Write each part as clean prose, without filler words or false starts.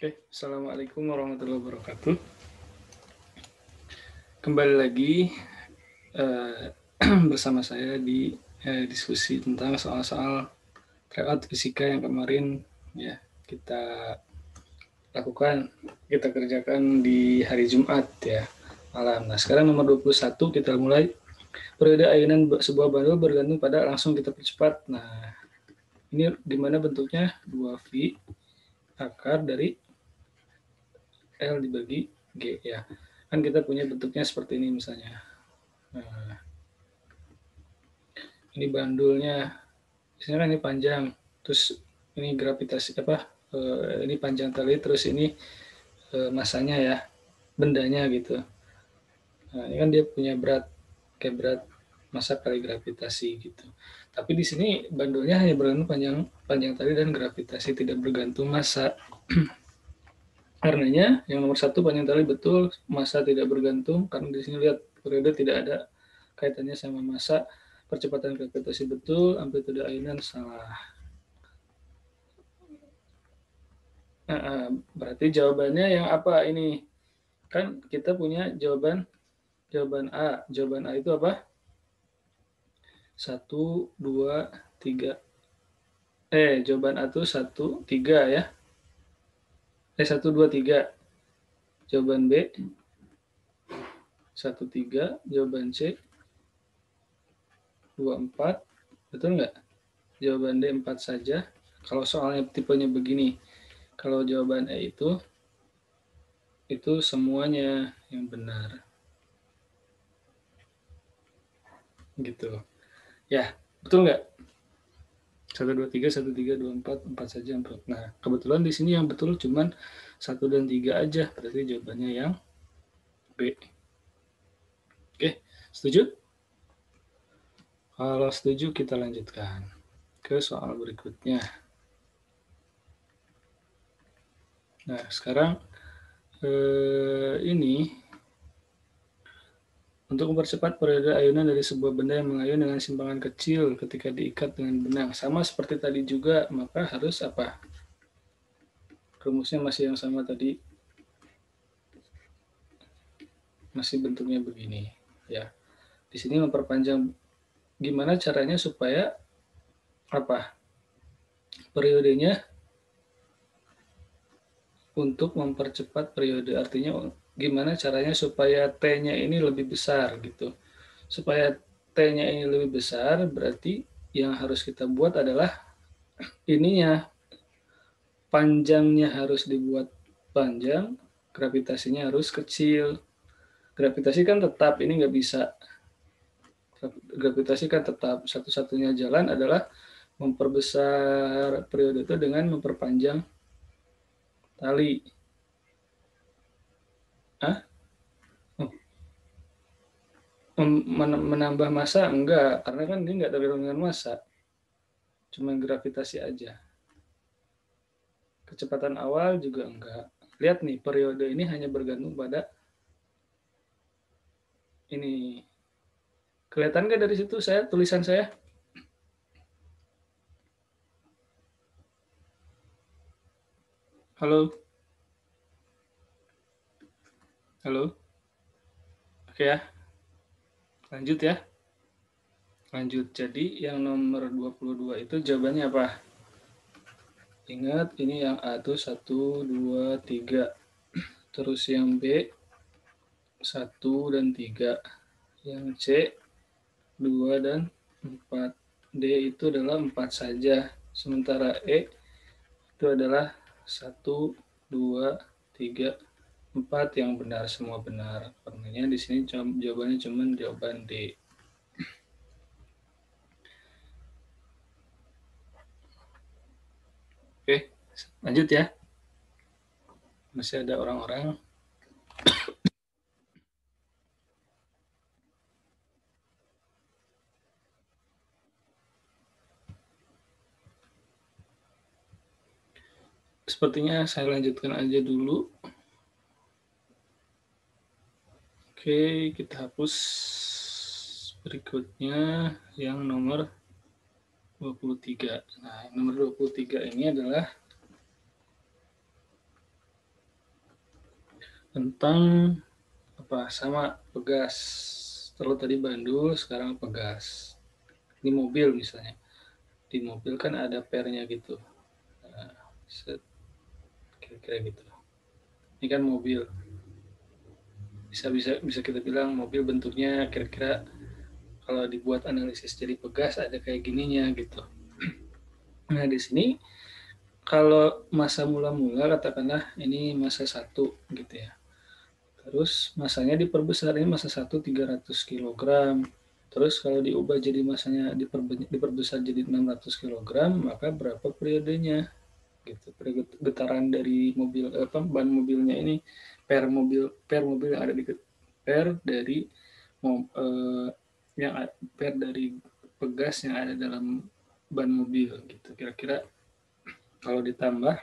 Oke, Assalamualaikum warahmatullahi wabarakatuh. Kembali lagi bersama saya di diskusi tentang soal-soal tryout fisika yang kemarin ya kita lakukan, kita kerjakan di hari Jumat ya malam. Nah, sekarang nomor 21 kita mulai periode ayunan sebuah bandul bergantung pada langsung kita percepat. Nah, ini gimana bentuknya? 2V akar dari L dibagi G ya. Kan kita punya bentuknya seperti ini misalnya. Nah, ini bandulnya. Misalnya kan ini panjang, terus ini gravitasi apa? Ini panjang tali, terus ini masanya ya, bendanya gitu. Nah, ini kan dia punya berat kayak berat massa kali gravitasi gitu. Tapi di sini bandulnya hanya bergantung panjang tali dan gravitasi, tidak bergantung massa. Karenanya yang nomor satu panjang tali betul, massa tidak bergantung karena di sini lihat periode tidak ada kaitannya sama massa. Percepatan gravitasi betul, amplitude ayunan salah. Berarti jawabannya yang apa ini? Kan kita punya jawaban A. Jawaban A itu apa? 1, 2, 3. Jawaban A itu 1, 3 ya. 1, 2, 3. Jawaban B 1, 3. Jawaban C 2, 4. Betul nggak? Jawaban D 4 saja. Kalau soalnya tipenya begini. Kalau jawaban E itu semuanya yang benar. Gitu. Ya, betul nggak? 1, 2, 3, 1, 3, 2, 4, 4 saja. Nah, kebetulan di sini yang betul cuman 1 dan 3 aja. Berarti jawabannya yang B. Oke, setuju? Kalau setuju kita lanjutkan ke soal berikutnya. Nah, sekarang ini untuk mempercepat periode ayunan dari sebuah benda yang mengayun dengan simpangan kecil ketika diikat dengan benang. Sama seperti tadi juga, maka harus apa? Rumusnya masih yang sama tadi. Masih bentuknya begini. Ya. Di sini memperpanjang gimana caranya supaya apa? Periodenya untuk mempercepat periode. Artinya gimana caranya supaya T-nya ini lebih besar gitu. Supaya T-nya ini lebih besar, berarti yang harus kita buat adalah ininya, panjangnya harus dibuat panjang, gravitasinya harus kecil. Gravitasi kan tetap, ini nggak bisa. Gravitasi kan tetap, satu-satunya jalan adalah memperbesar periode itu dengan memperpanjang tali. Hah? Menambah massa enggak, karena kan dia enggak tergantung dengan massa, cuma gravitasi aja. Kecepatan awal juga enggak. Lihat nih, periode ini hanya bergantung pada ini. Kelihatan nggak dari situ tulisan saya? Halo? Halo? Oke ya, lanjut ya. Lanjut, jadi yang nomor 22 itu jawabannya apa? Ingat, ini yang A itu 1, 2, 3. Terus yang B 1 dan 3. Yang C 2 dan 4. D itu adalah 4 saja. Sementara E itu adalah 1, 2, 3, 4 yang benar, semua benar. Karenanya di sini jawabannya cuma jawaban D. Oke, lanjut ya. Masih ada orang-orang. Sepertinya saya lanjutkan aja dulu. Oke, kita hapus berikutnya yang nomor 23. Nah, nomor 23 ini adalah tentang apa sama pegas. Terus tadi bandul, sekarang pegas. Ini mobil misalnya. Di mobil kan ada pernya gitu. Nah, kira-kira gitu. Ini kan mobil. Bisa bisa bisa kita bilang mobil bentuknya kira-kira kalau dibuat analisis jadi pegas ada kayak gininya gitu. Nah di sini kalau masa mula-mula katakanlah ini masa 1 gitu ya. Terus masanya diperbesar, ini masa 1 300 kilogram. Terus kalau diubah jadi masanya diperbesar jadi 600 kilogram, maka berapa periodenya? Gitu. Getaran dari mobil ban mobilnya ini per mobil yang ada di per dari eh, yang per dari pegas yang ada dalam ban mobil gitu. Kira-kira kalau ditambah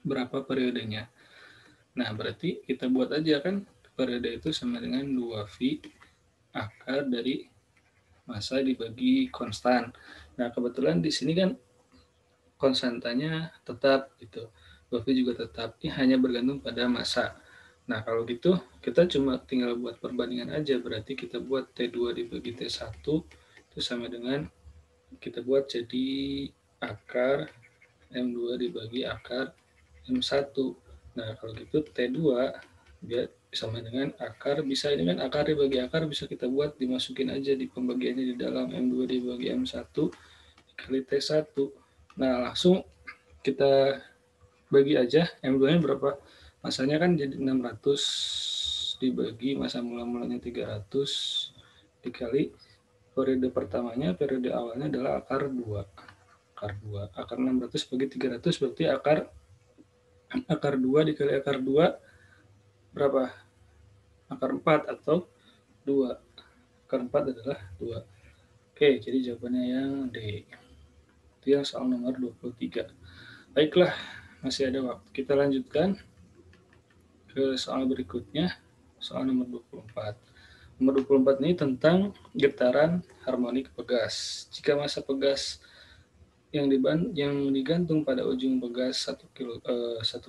berapa periodenya? Nah, berarti kita buat aja kan periode itu sama dengan 2V akar dari massa dibagi konstan. Nah, kebetulan di sini kan konstantanya tetap gitu. 2V juga tetap. Ini hanya bergantung pada massa. Nah, kalau gitu kita cuma tinggal buat perbandingan aja. Berarti kita buat T2 dibagi T1 itu sama dengan kita buat jadi akar M2 dibagi akar M1. Nah, kalau gitu T2 dia sama dengan akar, bisa ini kan akar dibagi akar bisa kita buat dimasukin aja di pembagiannya di dalam M2 dibagi M1 kali T1. Nah, langsung kita bagi aja M2-nya berapa. Masanya kan jadi 600 dibagi masa mula-mulanya 300 dikali periode pertamanya, periode awalnya adalah akar 2. Akar 2. Akar 600 bagi 300 berarti akar 2 dikali akar 2 berapa? Akar 4 atau 2. Akar 4 adalah 2. Oke, jadi jawabannya yang D. Itu yang soal nomor 23. Baiklah, masih ada waktu. Kita lanjutkan ke soal berikutnya, soal nomor 24. Nomor 24 ini tentang getaran harmonik pegas. Jika massa pegas yang digantung pada ujung pegas 1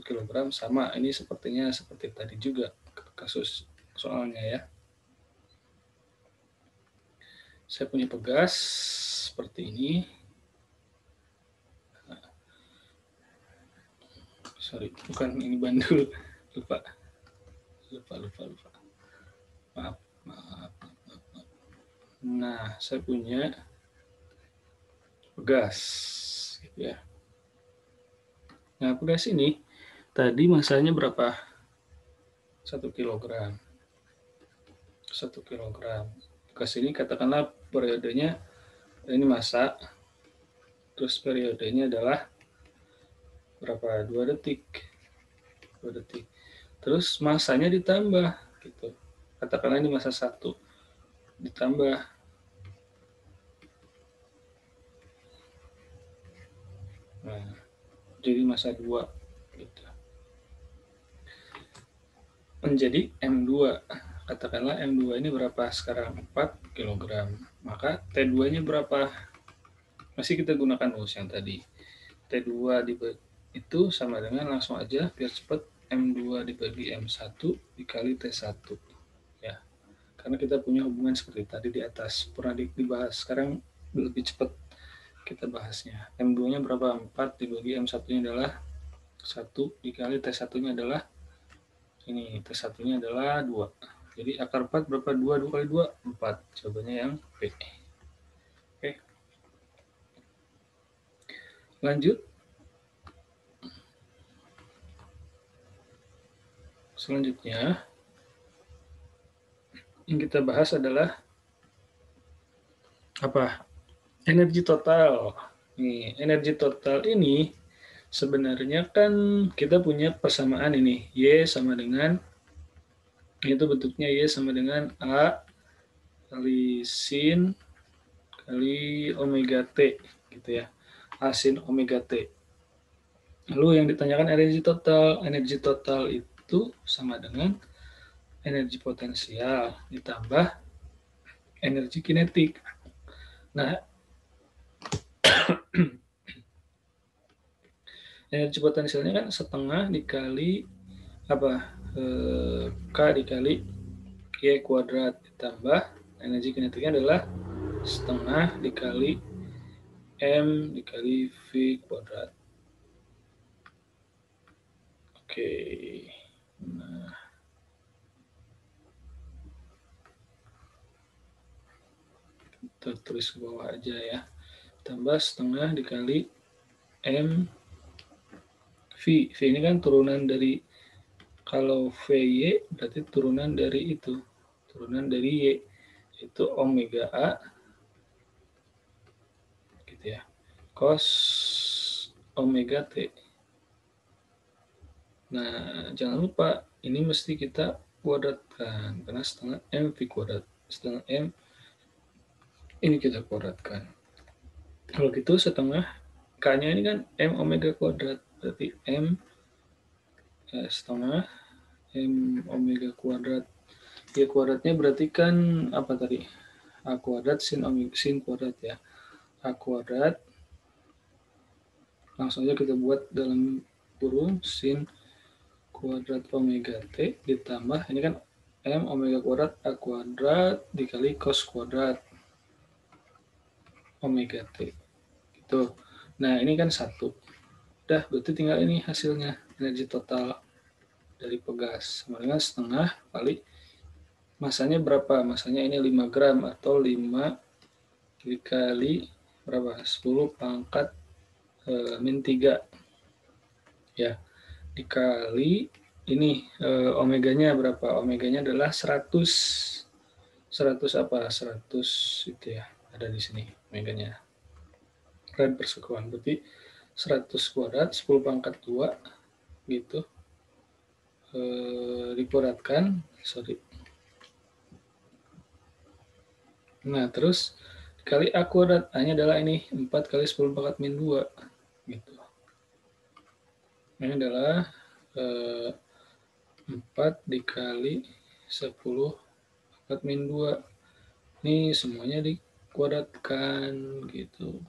kilogram sama, ini sepertinya seperti tadi juga kasus soalnya ya. Saya punya pegas seperti ini. Sorry, bukan ini bandul. Lupa. Maaf. Nah, saya punya pegas. Gitu ya. Nah, pegas ini tadi masanya berapa? 1 kilogram. 1 kilogram. Pegas ini katakanlah periodenya ini massa. Terus periodenya adalah berapa? 2 detik. 2 detik. Terus masanya ditambah gitu. Katakanlah ini massa 1 ditambah jadi massa 2 gitu. Menjadi M2. Katakanlah M2 ini berapa sekarang? 4 kg. Maka T2-nya berapa? Masih kita gunakan rumus yang tadi. T2 itu sama dengan langsung aja biar cepat M2 dibagi M1 dikali T1. Ya. Karena kita punya hubungan seperti tadi di atas. Pernah dibahas. Sekarang lebih cepat kita bahasnya. M2-nya berapa? 4 dibagi M1-nya adalah 1 dikali T1-nya adalah ini. T1-nya adalah 2. Jadi akar 4 berapa? 2 kali 2? 4. Jawabannya yang B. Oke. Lanjut. Selanjutnya, yang kita bahas adalah apa? Energi total. Nih, energi total ini sebenarnya kan kita punya persamaan ini. Y sama dengan, itu bentuknya Y sama dengan A kali sin kali omega T. Gitu ya. A sin omega T. Lalu yang ditanyakan energi total. Energi total itu sama dengan energi potensial ditambah energi kinetik. Nah, energi potensialnya kan setengah dikali apa? K dikali Y kuadrat ditambah energi kinetiknya adalah setengah dikali M dikali V kuadrat. Oke. Nah, kita tulis ke bawah aja ya. Tambah setengah dikali M V. V ini kan turunan dari, kalau VY berarti turunan dari itu. Turunan dari Y. Itu omega A gitu ya. Cos omega T. Nah, jangan lupa ini mesti kita kuadratkan karena setengah M V kuadrat. Setengah M ini kita kuadratkan. Kalau gitu setengah K-nya ini kan M omega kuadrat. Berarti M setengah M omega kuadrat. Y kuadratnya berarti kan apa tadi? A kuadrat sin omega sin kuadrat ya. A kuadrat langsung aja kita buat dalam kurung sin kuadrat omega T ditambah ini kan M omega kuadrat A kuadrat dikali cos kuadrat omega T. Gitu. Nah, ini kan 1. Udah, berarti tinggal ini hasilnya. Energi total dari pegas. Sama dengan setengah kali masanya berapa? Masanya ini 5 gram atau 5 dikali berapa? 10 pangkat min 3. Ya, dikali ini omeganya berapa? Omeganya adalah 100. 100 apa? 100 itu ya. Ada di sini omeganya. Rad persekuan. Berarti 100 kuadrat 10 pangkat 2 gitu. Dikuadratkan, sorry. Nah, terus dikali A kuadrat. A-nya adalah ini 4 kali 10 pangkat min 2 gitu. Ini adalah 4 dikali 10 pangkat min 2. Ini semuanya dikuadratkan gitu.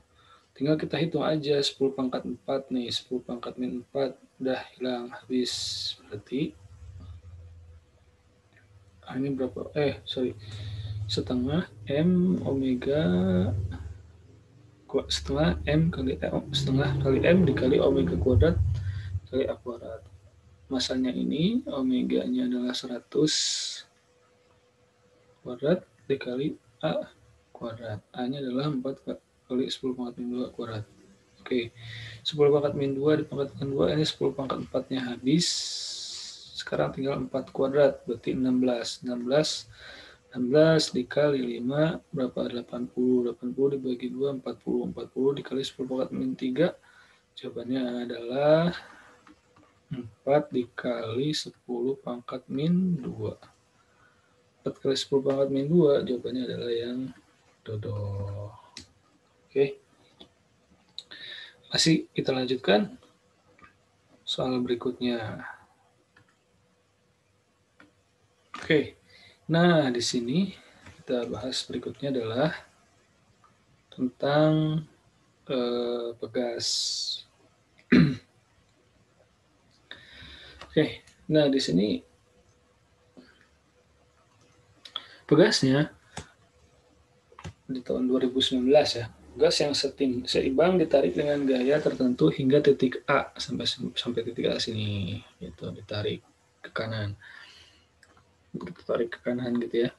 Tinggal kita hitung aja 10 pangkat 4 nih, 10 pangkat min 4 udah hilang habis. Berarti ini berapa? Sorry. Setengah M omega setengah M kali M dikali omega kuadrat kali A kuadrat. Masanya ini omeganya adalah 100 kuadrat dikali A kuadrat. A-nya adalah 4 kali 10 pangkat min 2 kuadrat. Oke, 10 pangkat min 2 dipangkatkan 2, ini 10 pangkat 4-nya habis. Sekarang tinggal 4 kuadrat, berarti 16. 16 dikali 5, berapa? 80. 80 dibagi 2, 40. 40 dikali 10 pangkat min 3, jawabannya adalah 4 dikali 10 pangkat min 2. 4 kali 10 pangkat min 2, jawabannya adalah yang dodol. Oke. Masih kita lanjutkan soal berikutnya. Oke. Nah, di sini kita bahas berikutnya adalah tentang pegas. Oke. Nah, di sini pegasnya di tahun 2019 ya. Gas yang seimbang ditarik dengan gaya tertentu hingga titik A sampai titik A sini gitu, ditarik ke kanan. Ditarik ke kanan gitu ya.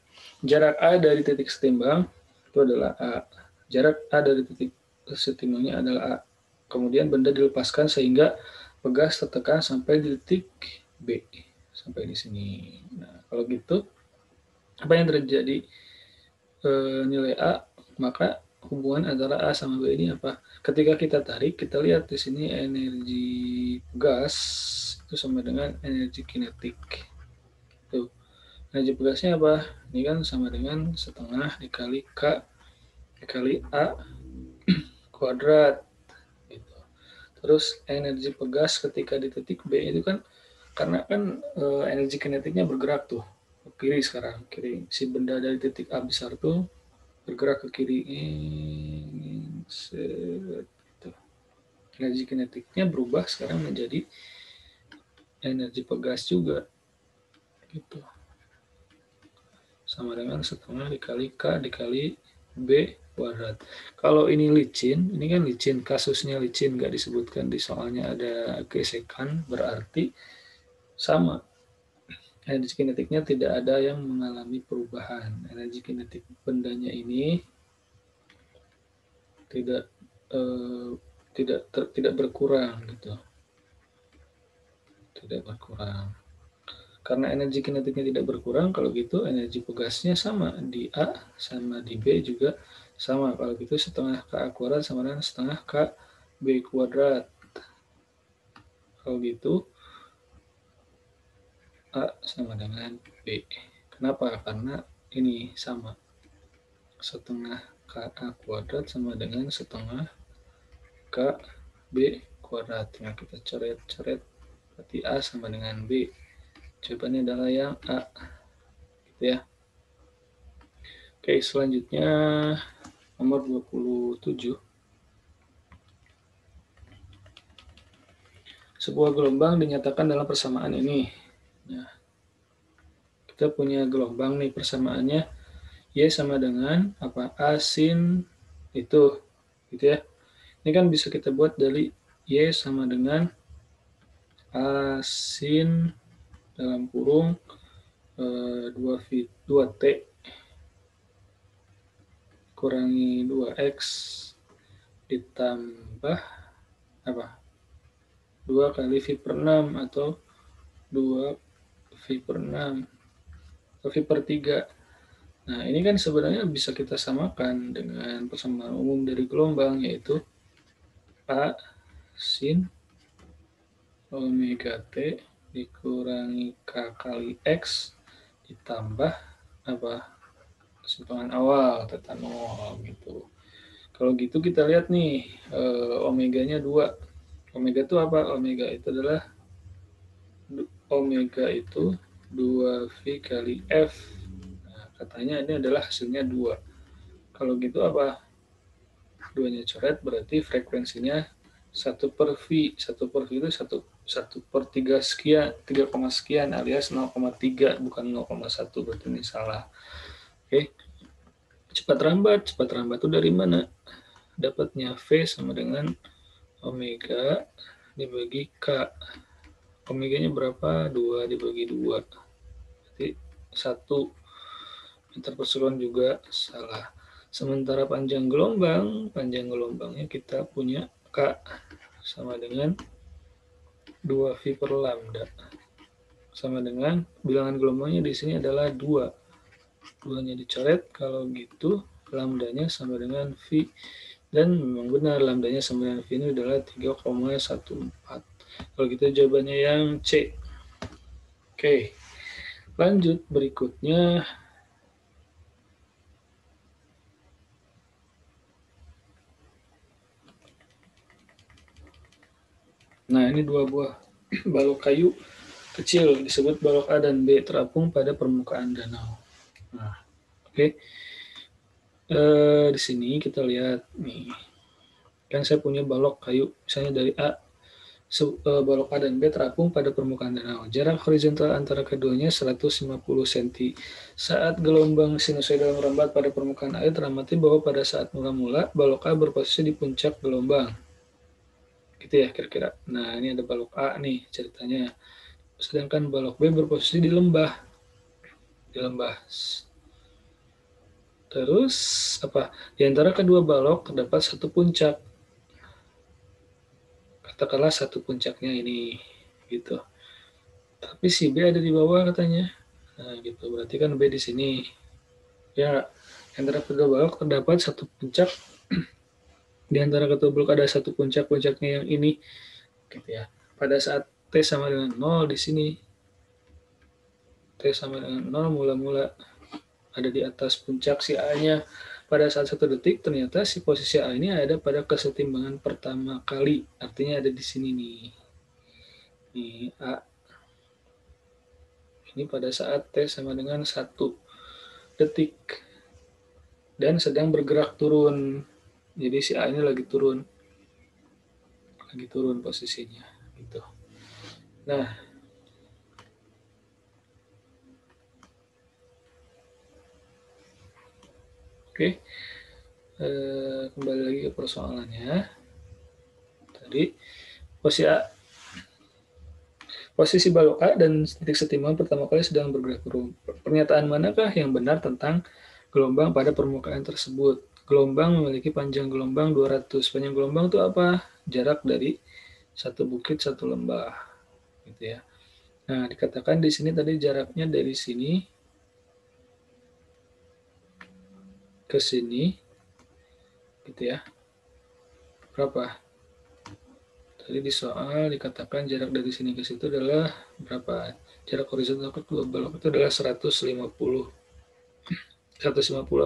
Jarak A dari titik setimbang itu adalah A. Jarak A dari titik setimbangnya adalah A. Kemudian benda dilepaskan sehingga pegas tertekan sampai di titik B. Sampai di sini. Nah, kalau gitu apa yang terjadi? Nilai A, maka hubungan antara A sama B ini apa? Ketika kita tarik, kita lihat di sini energi gas itu sama dengan energi kinetik. Tuh. Energi pegasnya apa? Ini kan sama dengan setengah dikali K dikali A kuadrat. Gitu. Terus energi pegas ketika di titik B itu kan karena kan energi kinetiknya bergerak tuh ke kiri sekarang. Kiri si benda dari titik A besar tuh bergerak ke kiri. Energi kinetiknya berubah sekarang menjadi energi pegas juga gitu, sama dengan setengah dikali K dikali B kuadrat. Kalau ini licin, ini kan licin, kasusnya licin, nggak disebutkan di soalnya ada gesekan, berarti sama. Energi kinetiknya tidak ada yang mengalami perubahan. Energi kinetik bendanya ini tidak eh, tidak berkurang gitu, tidak berkurang. Karena energi kinetiknya tidak berkurang, kalau gitu energi pegasnya sama di A sama di B juga sama. Kalau gitu setengah K kuadrat sama dengan setengah K B kuadrat. Kalau gitu A sama dengan B. Kenapa? Karena ini sama. Setengah KA kuadrat sama dengan setengah KB kuadrat. Tinggal kita coret-coret. Berarti A sama dengan B. Jawabannya adalah yang A. Gitu ya. Oke, selanjutnya nomor 27. Sebuah gelombang dinyatakan dalam persamaan ini. Nah, kita punya gelombang nih, persamaannya Y sama dengan apa? A sin itu, gitu ya. Ini kan bisa kita buat dari Y sama dengan A sin dalam kurung 2T kurangi 2X ditambah apa? 2 kali V per 6 atau 2 V per 6 atau V per 3. Nah, ini kan sebenarnya bisa kita samakan dengan persamaan umum dari gelombang, yaitu A sin omega T dikurangi K kali X ditambah apa? Kesimpangan awal, theta 0 gitu. Kalau gitu kita lihat nih, omeganya 2. Omega itu apa? Omega itu 2V kali F. Nah, katanya ini adalah hasilnya 2. Kalau gitu apa? 2-nya coret, berarti frekuensinya 1 per V. 1 per V itu 1 per 3 sekian, 3, sekian alias 0,3, bukan 0,1, berarti ini salah. Oke. Cepat rambat itu dari mana? Dapatnya V sama dengan omega dibagi K. Omeganya berapa? 2 dibagi 2. Berarti 1 meter per sekon juga salah. Sementara panjang gelombangnya kita punya K sama dengan 2V per lambda. Sama dengan bilangan gelombangnya di sini adalah 2. 2-nya dicoret, kalau gitu lambdanya sama dengan V. Dan memang benar lambdanya sama dengan V ini adalah 3,14. Kalau gitu jawabannya yang C. Oke, lanjut berikutnya. Nah, ini 2 buah balok kayu kecil disebut balok A dan B terapung pada permukaan danau. Nah, oke. Di sini kita lihat nih. Kan saya punya balok kayu, misalnya dari A, balok A dan B terapung pada permukaan danau. Jarak horizontal antara keduanya 150 cm. Saat gelombang sinusoidal merambat pada permukaan air, teramati bahwa pada saat mula-mula, balok A berposisi di puncak gelombang. Gitu ya kira-kira. Nah, ini ada balok A nih ceritanya. Sedangkan balok B berposisi di lembah. Terus apa? Di antara kedua balok terdapat satu puncak. Katakanlah satu puncaknya ini gitu. Tapi si B ada di bawah katanya. Nah, gitu. Berarti kan B di sini. Ya, antara kedua balok terdapat satu puncak. Di antara kedua balok ada satu puncaknya yang ini. Gitu ya. Pada saat T sama dengan 0 di sini. T sama dengan 0 mula-mula ada di atas puncak si A-nya. Pada saat 1 detik, ternyata si posisi A ini ada pada kesetimbangan pertama kali. Artinya ada di sini nih. Nih, A. Ini pada saat T sama dengan 1 detik. Dan sedang bergerak turun. Jadi si A ini lagi turun posisinya. Gitu. Nah, Oke, kembali lagi ke persoalannya. Tadi posisi balok A dan titik setimbang pertama kali sedang bergerak turun. Pernyataan manakah yang benar tentang gelombang pada permukaan tersebut? Gelombang memiliki panjang gelombang 200. Panjang gelombang itu apa? Jarak dari satu bukit satu lembah, gitu ya. Nah, dikatakan di sini tadi jaraknya dari sini ke sini, gitu ya. Berapa? Tadi di soal dikatakan jarak dari sini ke situ adalah berapa? Jarak horizontal ke dua balok itu adalah 150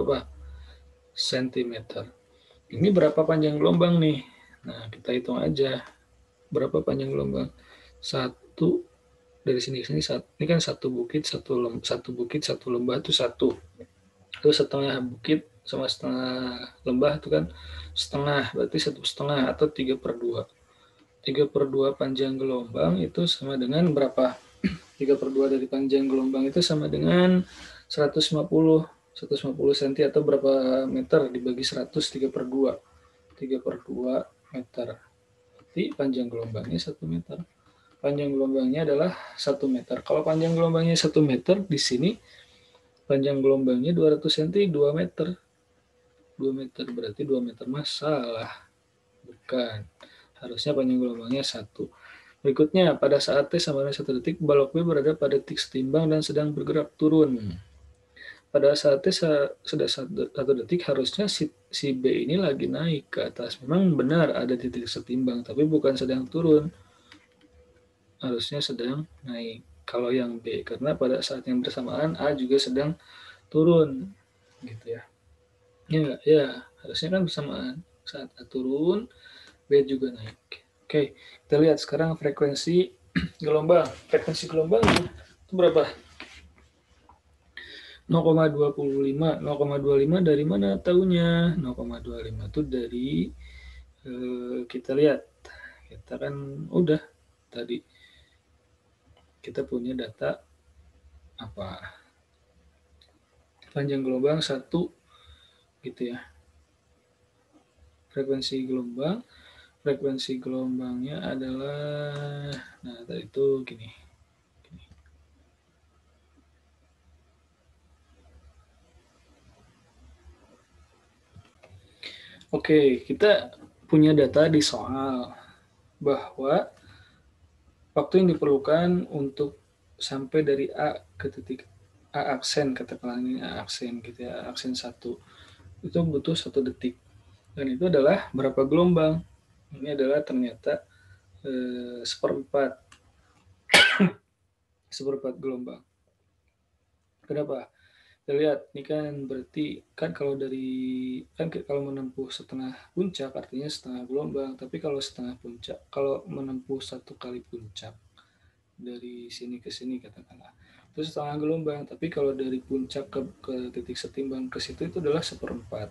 apa? Sentimeter. Ini berapa panjang gelombang nih? Nah, kita hitung aja. Berapa panjang gelombang? Satu dari sini ke sini, ini kan satu bukit, satu lembah itu satu. Itu setengah bukit sama setengah lembah itu kan setengah, berarti 1,5 atau 3/2. 3/2 panjang gelombang itu sama dengan berapa? 3/2 dari panjang gelombang itu sama dengan 150 cm atau berapa meter dibagi 100, 3/2. 3/2 meter. Berarti panjang gelombangnya 1 meter. Panjang gelombangnya adalah 1 meter. Kalau panjang gelombangnya 1 meter, di sini panjang gelombangnya 200 cm, 2 meter. 2 meter berarti 2 meter masalah. Bukan. Harusnya panjang gelombangnya 1. Berikutnya, pada saat T sama dengan 1 detik, balok B berada pada titik setimbang dan sedang bergerak turun. Pada saat T sudah 1 detik, harusnya si B ini lagi naik ke atas. Memang benar ada titik setimbang, tapi bukan sedang turun. Harusnya sedang naik. Kalau yang B, karena pada saat yang bersamaan A juga sedang turun. Gitu ya. Ya, harusnya kan bersamaan. Saat A turun, B juga naik. Oke, kita lihat sekarang frekuensi gelombang. Frekuensi gelombang itu berapa? 0,25. 0,25 dari mana tahunya? 0,25 itu dari kita lihat. Kita kan udah tadi kita punya data apa? Panjang gelombang 1 gitu ya. Frekuensi gelombangnya adalah, nah tadi itu gini. Oke, kita punya data di soal bahwa waktu yang diperlukan untuk sampai dari A ke titik A aksen, katakanlah ini A aksen gitu ya, A aksen 1, itu butuh 1 detik. Dan itu adalah berapa gelombang? Ini adalah ternyata seperempat gelombang. Kenapa? Kita lihat, ini kan berarti kan kalau menempuh setengah puncak artinya setengah gelombang, tapi kalau menempuh 1 kali puncak dari sini ke sini katakanlah, itu setengah gelombang, tapi kalau dari puncak ke titik setimbang ke situ itu adalah seperempat.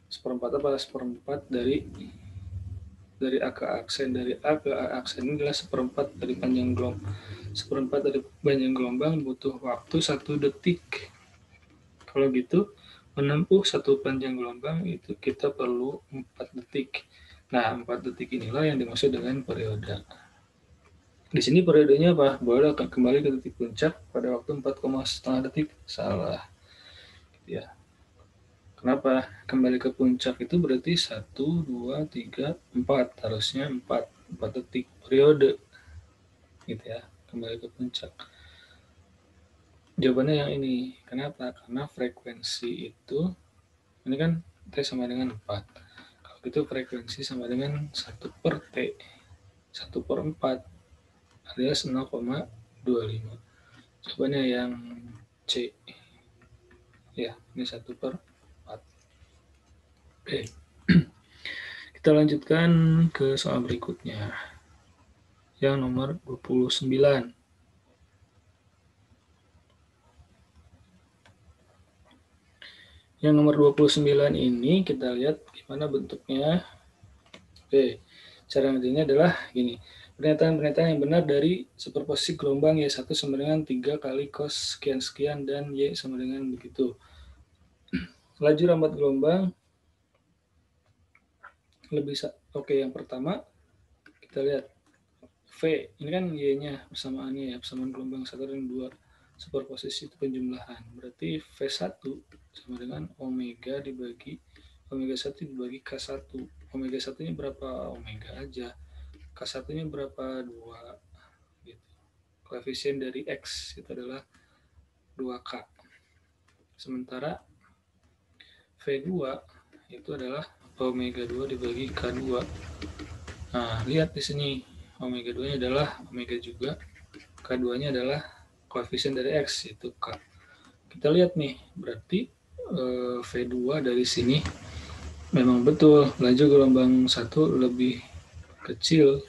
Seperempat dari A ke aksen. Dari A ke A aksen ini adalah seperempat dari panjang gelombang. Seperempat dari panjang gelombang butuh waktu 1 detik. Kalau gitu, menempuh 1 panjang gelombang itu kita perlu 4 detik. Nah, 4 detik inilah yang dimaksud dengan periode. Di sini periodenya apa? Boleh kembali ke titik puncak pada waktu 4,5 detik. Salah. Ya. Kenapa? Kembali ke puncak itu berarti 1, 2, 3, 4. Harusnya 4 detik periode. Gitu ya. Kembali ke puncak. Jawabannya yang ini. Kenapa? Karena frekuensi itu, ini kan T sama dengan 4. Kalau gitu frekuensi sama dengan 1 per T. 1 per 4 alias 0,25. Jawabannya yang C. Ya, ini 1 per 4. Oke. Kita lanjutkan ke soal berikutnya. Yang nomor 29. Yang nomor 29 ini kita lihat gimana bentuknya. Oke, cara ngertinya adalah gini. Pernyataan-pernyataan yang benar dari superposisi gelombang Y1 sama dengan 3 kali cos sekian-sekian dan Y sama dengan begitu. laju rambat gelombang lebih oke, yang pertama kita lihat V, ini kan Y-nya persamaannya ya, persamaan gelombang 1 dan 2 superposisi itu penjumlahan. Berarti V1 sama dengan omega dibagi omega 1 dibagi K1. Omega 1-nya berapa? Omega aja. K1-nya berapa? 2. Gitu. Koefisien dari X itu adalah 2K. Sementara V2 itu adalah omega 2 dibagi K2. Nah, lihat di sini omega 2-nya adalah omega juga, K2-nya adalah koefisien dari X, itu K. Kita lihat nih, berarti V2 dari sini memang betul laju gelombang 1 lebih kecil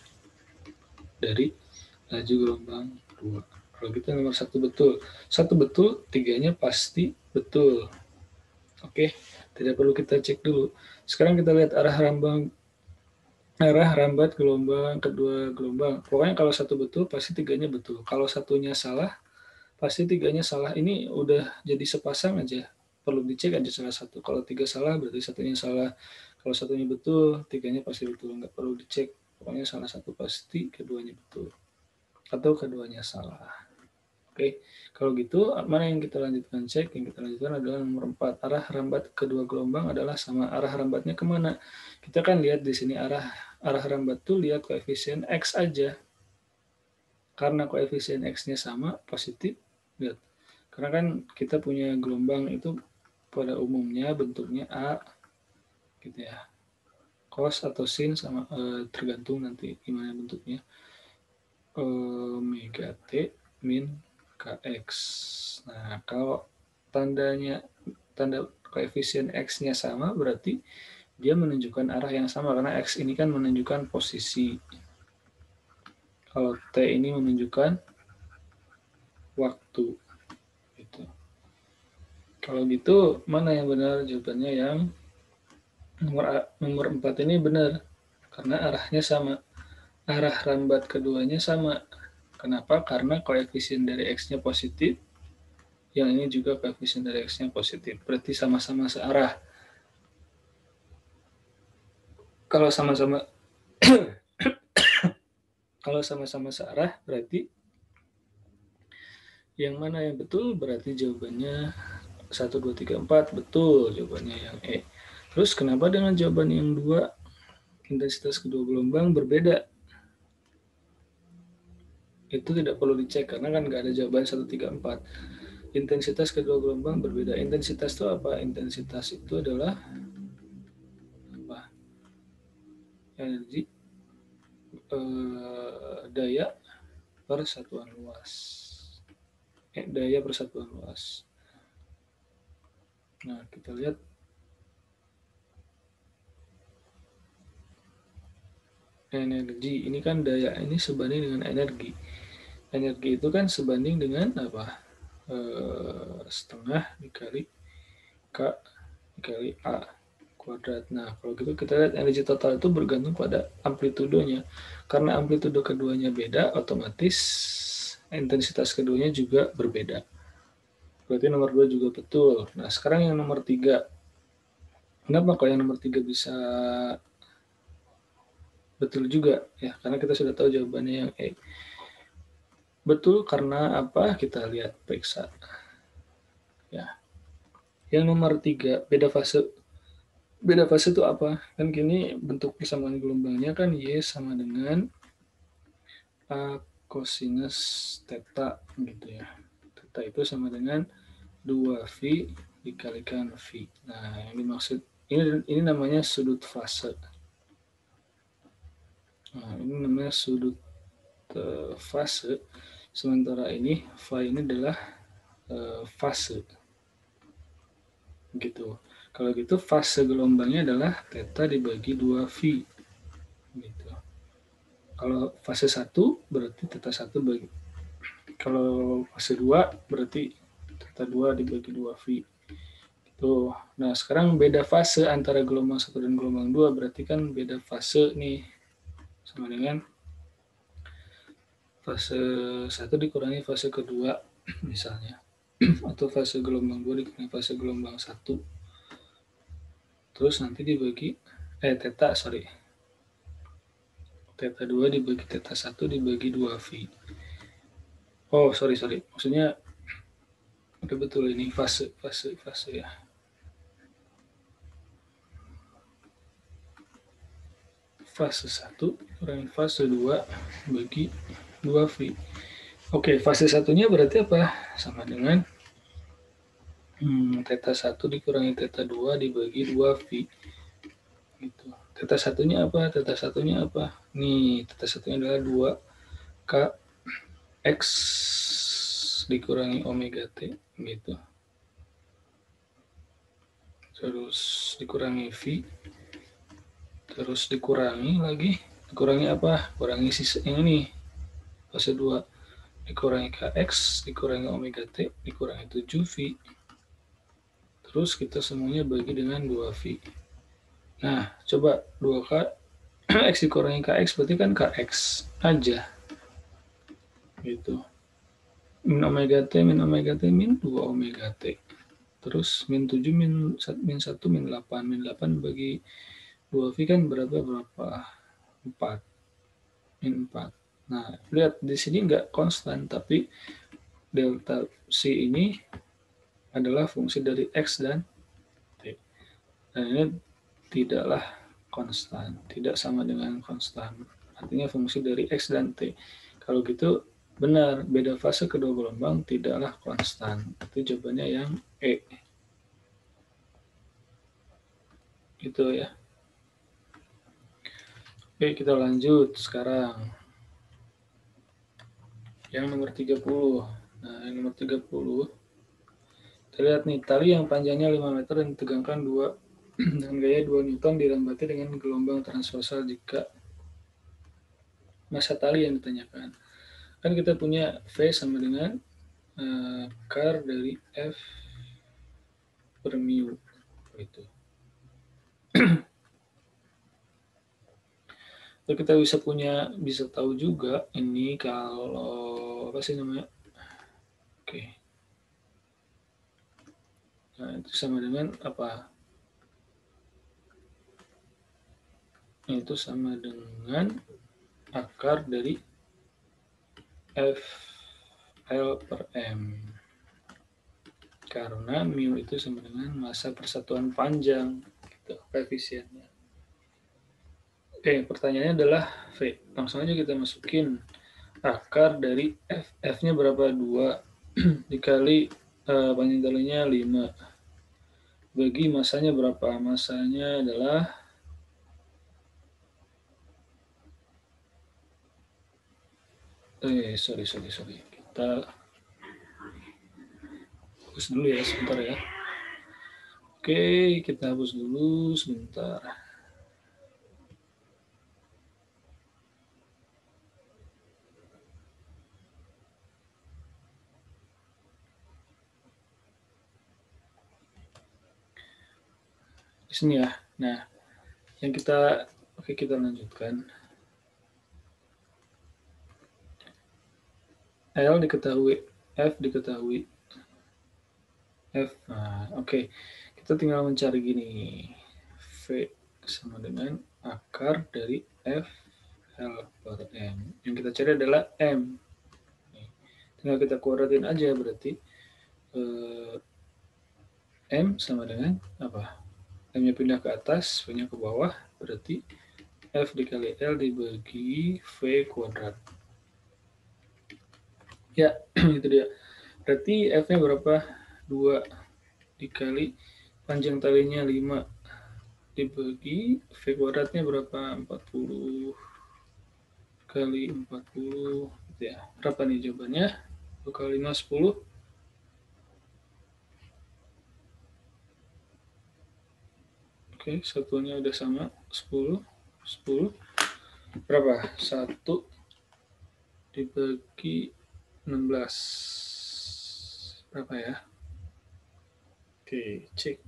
dari laju gelombang 2. Kalau gitu nomor 1 betul. 1 betul, 3-nya pasti betul. Oke, tidak perlu kita cek dulu. Sekarang kita lihat arah rambat gelombang kedua gelombang. Pokoknya kalau 1 betul, pasti 3-nya betul. Kalau satunya salah, pasti 3-nya salah. Ini udah jadi sepasang aja. Perlu dicek aja salah satu. Kalau 3 salah, berarti satunya salah. Kalau satunya betul, 3-nya pasti betul. Nggak perlu dicek. Pokoknya salah satu pasti, keduanya betul. Atau keduanya salah. Oke, kalau gitu, mana yang kita lanjutkan cek? Yang kita lanjutkan adalah nomor 4. Arah rambat kedua gelombang adalah sama. Arah rambatnya kemana? Kita kan lihat di sini arah rambat tuh lihat koefisien X aja. Karena koefisien X-nya sama, positif, lihat. Karena kan kita punya gelombang itu pada umumnya bentuknya A, gitu ya. Cos atau sin sama tergantung nanti gimana bentuknya. Omega T min KX. Nah, kalau tanda koefisien X-nya sama, berarti dia menunjukkan arah yang sama, karena X ini kan menunjukkan posisi. Kalau T ini menunjukkan waktu. Gitu. Kalau gitu, mana yang benar? Jawabannya yang nomor 4 ini benar. Karena arahnya sama. Arah rambat keduanya sama. Kenapa? Karena koefisien dari X-nya positif. Yang ini juga koefisien dari X-nya positif. Berarti sama-sama searah. Kalau sama-sama kalau sama-sama searah, berarti yang mana yang betul? Berarti jawabannya 1, 2, 3, 4. Betul jawabannya yang E. Terus kenapa dengan jawaban yang 2? Intensitas kedua gelombang berbeda. Itu tidak perlu dicek karena kan nggak ada jawaban 1, 3, 4. Intensitas kedua gelombang berbeda. Intensitas itu apa? Intensitas itu adalah apa? Energi daya per satuan luas. Daya per satuan luas. Nah, kita lihat energi. Ini kan daya ini sebanding dengan energi. Energi itu kan sebanding dengan apa? Setengah dikali K dikali A kuadrat. Nah, kalau gitu kita lihat energi total itu bergantung pada amplitudonya. Karena amplitudo keduanya beda, otomatis intensitas keduanya juga berbeda. Berarti nomor 2 juga betul. Nah, sekarang yang nomor 3. Kenapa kok yang nomor 3 bisa betul juga? Ya, karena kita sudah tahu jawabannya yang E. Betul karena apa? Kita lihat periksa. Ya. Yang nomor 3, beda fase. Beda fase itu apa? Kan gini bentuk persamaan gelombangnya kan Y sama dengan A cosinus theta gitu ya. Theta itu sama dengan 2V dikalikan V. Nah, yang dimaksud ini namanya sudut fase. Nah, ini namanya sudut fase. Sementara ini phi ini adalah fase. Gitu. Kalau gitu fase gelombangnya adalah theta dibagi 2V. Gitu. Kalau fase 1 berarti theta 1 bagi. Kalau fase 2 berarti theta 2 dibagi 2V. Gitu. Nah, sekarang beda fase antara gelombang 1 dan gelombang 2 berarti kan beda fase nih. Sama dengan fase 1 dikurangi fase kedua misalnya. Atau fase gelombang 2 dikurangi fase gelombang 1. Terus nanti dibagi, theta, sorry. Theta 2 dibagi theta 1 dibagi 2V. Oh, sorry. Maksudnya, udah betul ini fase ya. Fase 1 kurangi fase 2 bagi 2V. Oke, fase satunya berarti apa? Sama dengan theta 1 dikurangi theta 2 dibagi 2V. Gitu. Theta satunya apa? Nih, theta satunya adalah 2K X dikurangi omega T. Gitu. Terus dikurangi V. Terus dikurangi lagi. Dikurangi apa? Kurangi sisa yang ini. Fase 2. Dikurangi KX, dikurangi omega T, dikurangi 7V. Terus kita semuanya bagi dengan 2V. Nah, coba 2K X dikurangi KX berarti kan KX aja. Gitu. Min omega T, min 2 omega T. Terus min 7, min 1, min 8. Min 8 bagi 2V kan berapa? 4. Min 4. Nah, lihat di sini nggak konstan, tapi delta C ini adalah fungsi dari X dan T. Dan ini tidaklah konstan, tidak sama dengan konstan. Artinya fungsi dari X dan T. Kalau gitu benar, beda fase kedua gelombang tidaklah konstan. Itu jawabannya yang E. Gitu ya. Oke, kita lanjut sekarang. Yang nomor 30. Nah, yang nomor 30. Kita lihat nih, tali yang panjangnya 5 meter dan ditegangkan dengan gaya 2 Newton dilambati dengan gelombang transversal jika massa tali yang ditanyakan. Kan kita punya V sama dengan akar dari F per mu. Gitu. Terus kita bisa tahu juga ini kalau apa sih namanya? Oke. Nah, itu sama dengan apa? Itu sama dengan akar dari F L per M. Karena mu itu sama dengan massa persatuan panjang. Gitu, koefisiennya. Oke, pertanyaannya adalah V. Langsung aja kita masukin akar dari F. F-nya berapa? 2 dikali panjang talinya 5. Bagi masanya berapa? Masanya adalah sorry. Kita hapus dulu ya sebentar ya. Oke, kita hapus dulu sebentar. Di sini ya. Nah, yang kita lanjutkan. L diketahui, F diketahui. Nah, oke. Kita tinggal mencari gini. V sama dengan akar dari F L per M. Yang kita cari adalah M. Tinggal kita kuadratin aja berarti M sama dengan apa? M-nya pindah ke atas, V-nya ke bawah, berarti F dikali L dibagi V kuadrat. Ya, itu dia. Berarti F-nya berapa? 2 dikali panjang talinya 5 dibagi V kuadratnya berapa? 40 kali 40 gitu ya. Berapa nih jawabannya? 2 kali 5, 10. Oke, satunya udah sama, 10. Berapa? 1 dibagi 16. Berapa ya? Oke, cek.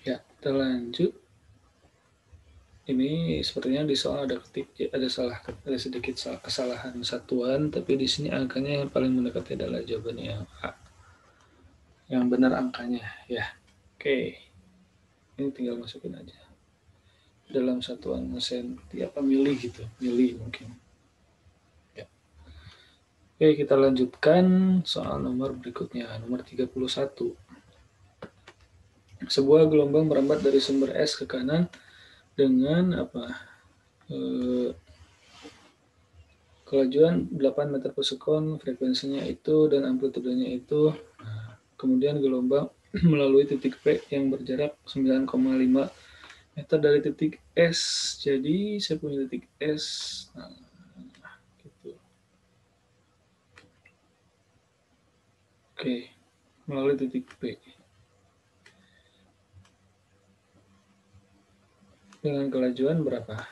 Ya, kita lanjut. ini sepertinya di soal ada sedikit kesalahan satuan, tapi di sini angkanya yang paling mendekati adalah jawabannya yang A. Yang benar angkanya ya. Oke. Ini tinggal masukin aja. Dalam satuan senti apa mili gitu. Mili mungkin. Ya. Oke, kita lanjutkan soal nomor berikutnya, nomor 31. Sebuah gelombang merambat dari sumber es ke kanan dengan kelajuan 8 meter per sekon, frekuensinya itu dan amplitudenya itu. Kemudian gelombang melalui titik P yang berjarak 9,5 meter dari titik S. Jadi saya punya titik S. Nah, gitu. Oke, melalui titik P. Dengan kelajuan berapa?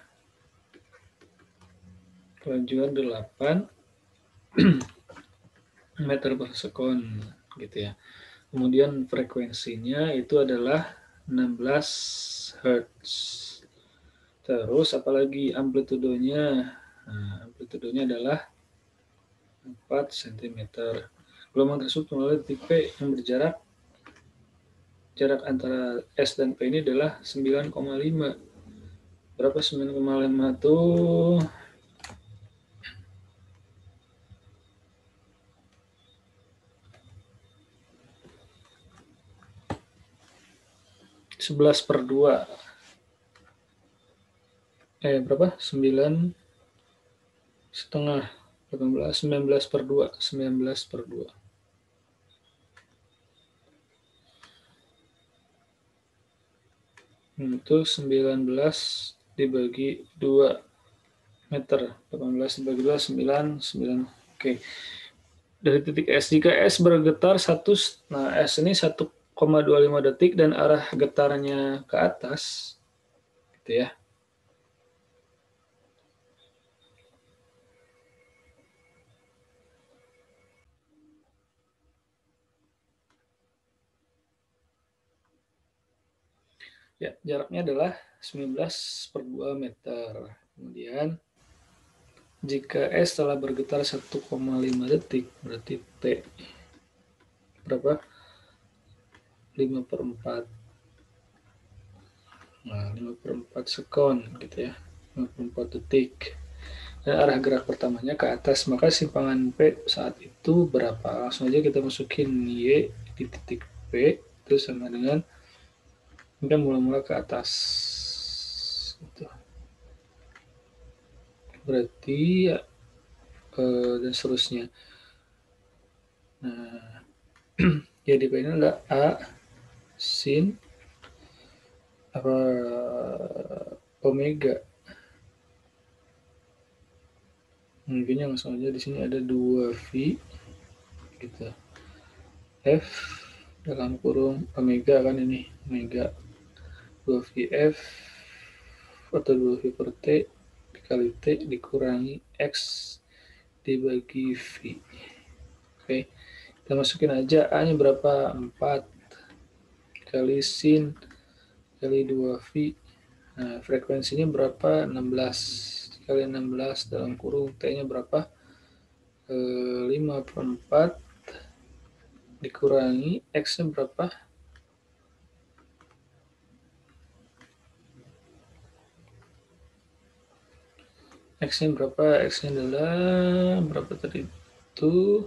Kelajuan 8 meter per sekon gitu ya. Kemudian frekuensinya itu adalah 16 Hz. Terus apalagi amplitudenya? Nah, amplitudenya adalah 4 cm. Gelombang tersebut melalui titik P yang jarak antara S dan P ini adalah 9,5. Berapa 9,5 tuh? 11/2. Berapa? 9 setengah. 19/2. 19/2. Itu 19 dibagi 2 meter. 18 dibagi 2, 9. Oke. Dari titik S. Jika S bergetar 1, nah S ini 1,25 detik dan arah getarnya ke atas. Gitu ya. Ya, jaraknya adalah 19/2 meter. Kemudian jika S telah bergetar 1,5 detik, berarti T berapa? 5/4. Nah, 5/4 sekon gitu ya. 5/4 detik. Dan arah gerak pertamanya ke atas, maka simpangan P saat itu berapa? Langsung aja kita masukin Y di titik P, itu sama dengan kita mula-mula ke atas. Gitu. Berarti dan seterusnya. Nah, jadi P ini adalah A sin omega. Mungkin langsung aja di sini ada 2V gitu. F dalam kurung omega kan ini, omega 2VF atau 2V per T dikali T dikurangi X dibagi V. Oke, kita masukin aja A nya berapa? 4 kali sin kali 2V. Nah, frekuensinya berapa? 16 kali 16 dalam kurung T nya berapa? 5/4 dikurangi X nya berapa? X-nya berapa? X-nya adalah berapa tadi itu?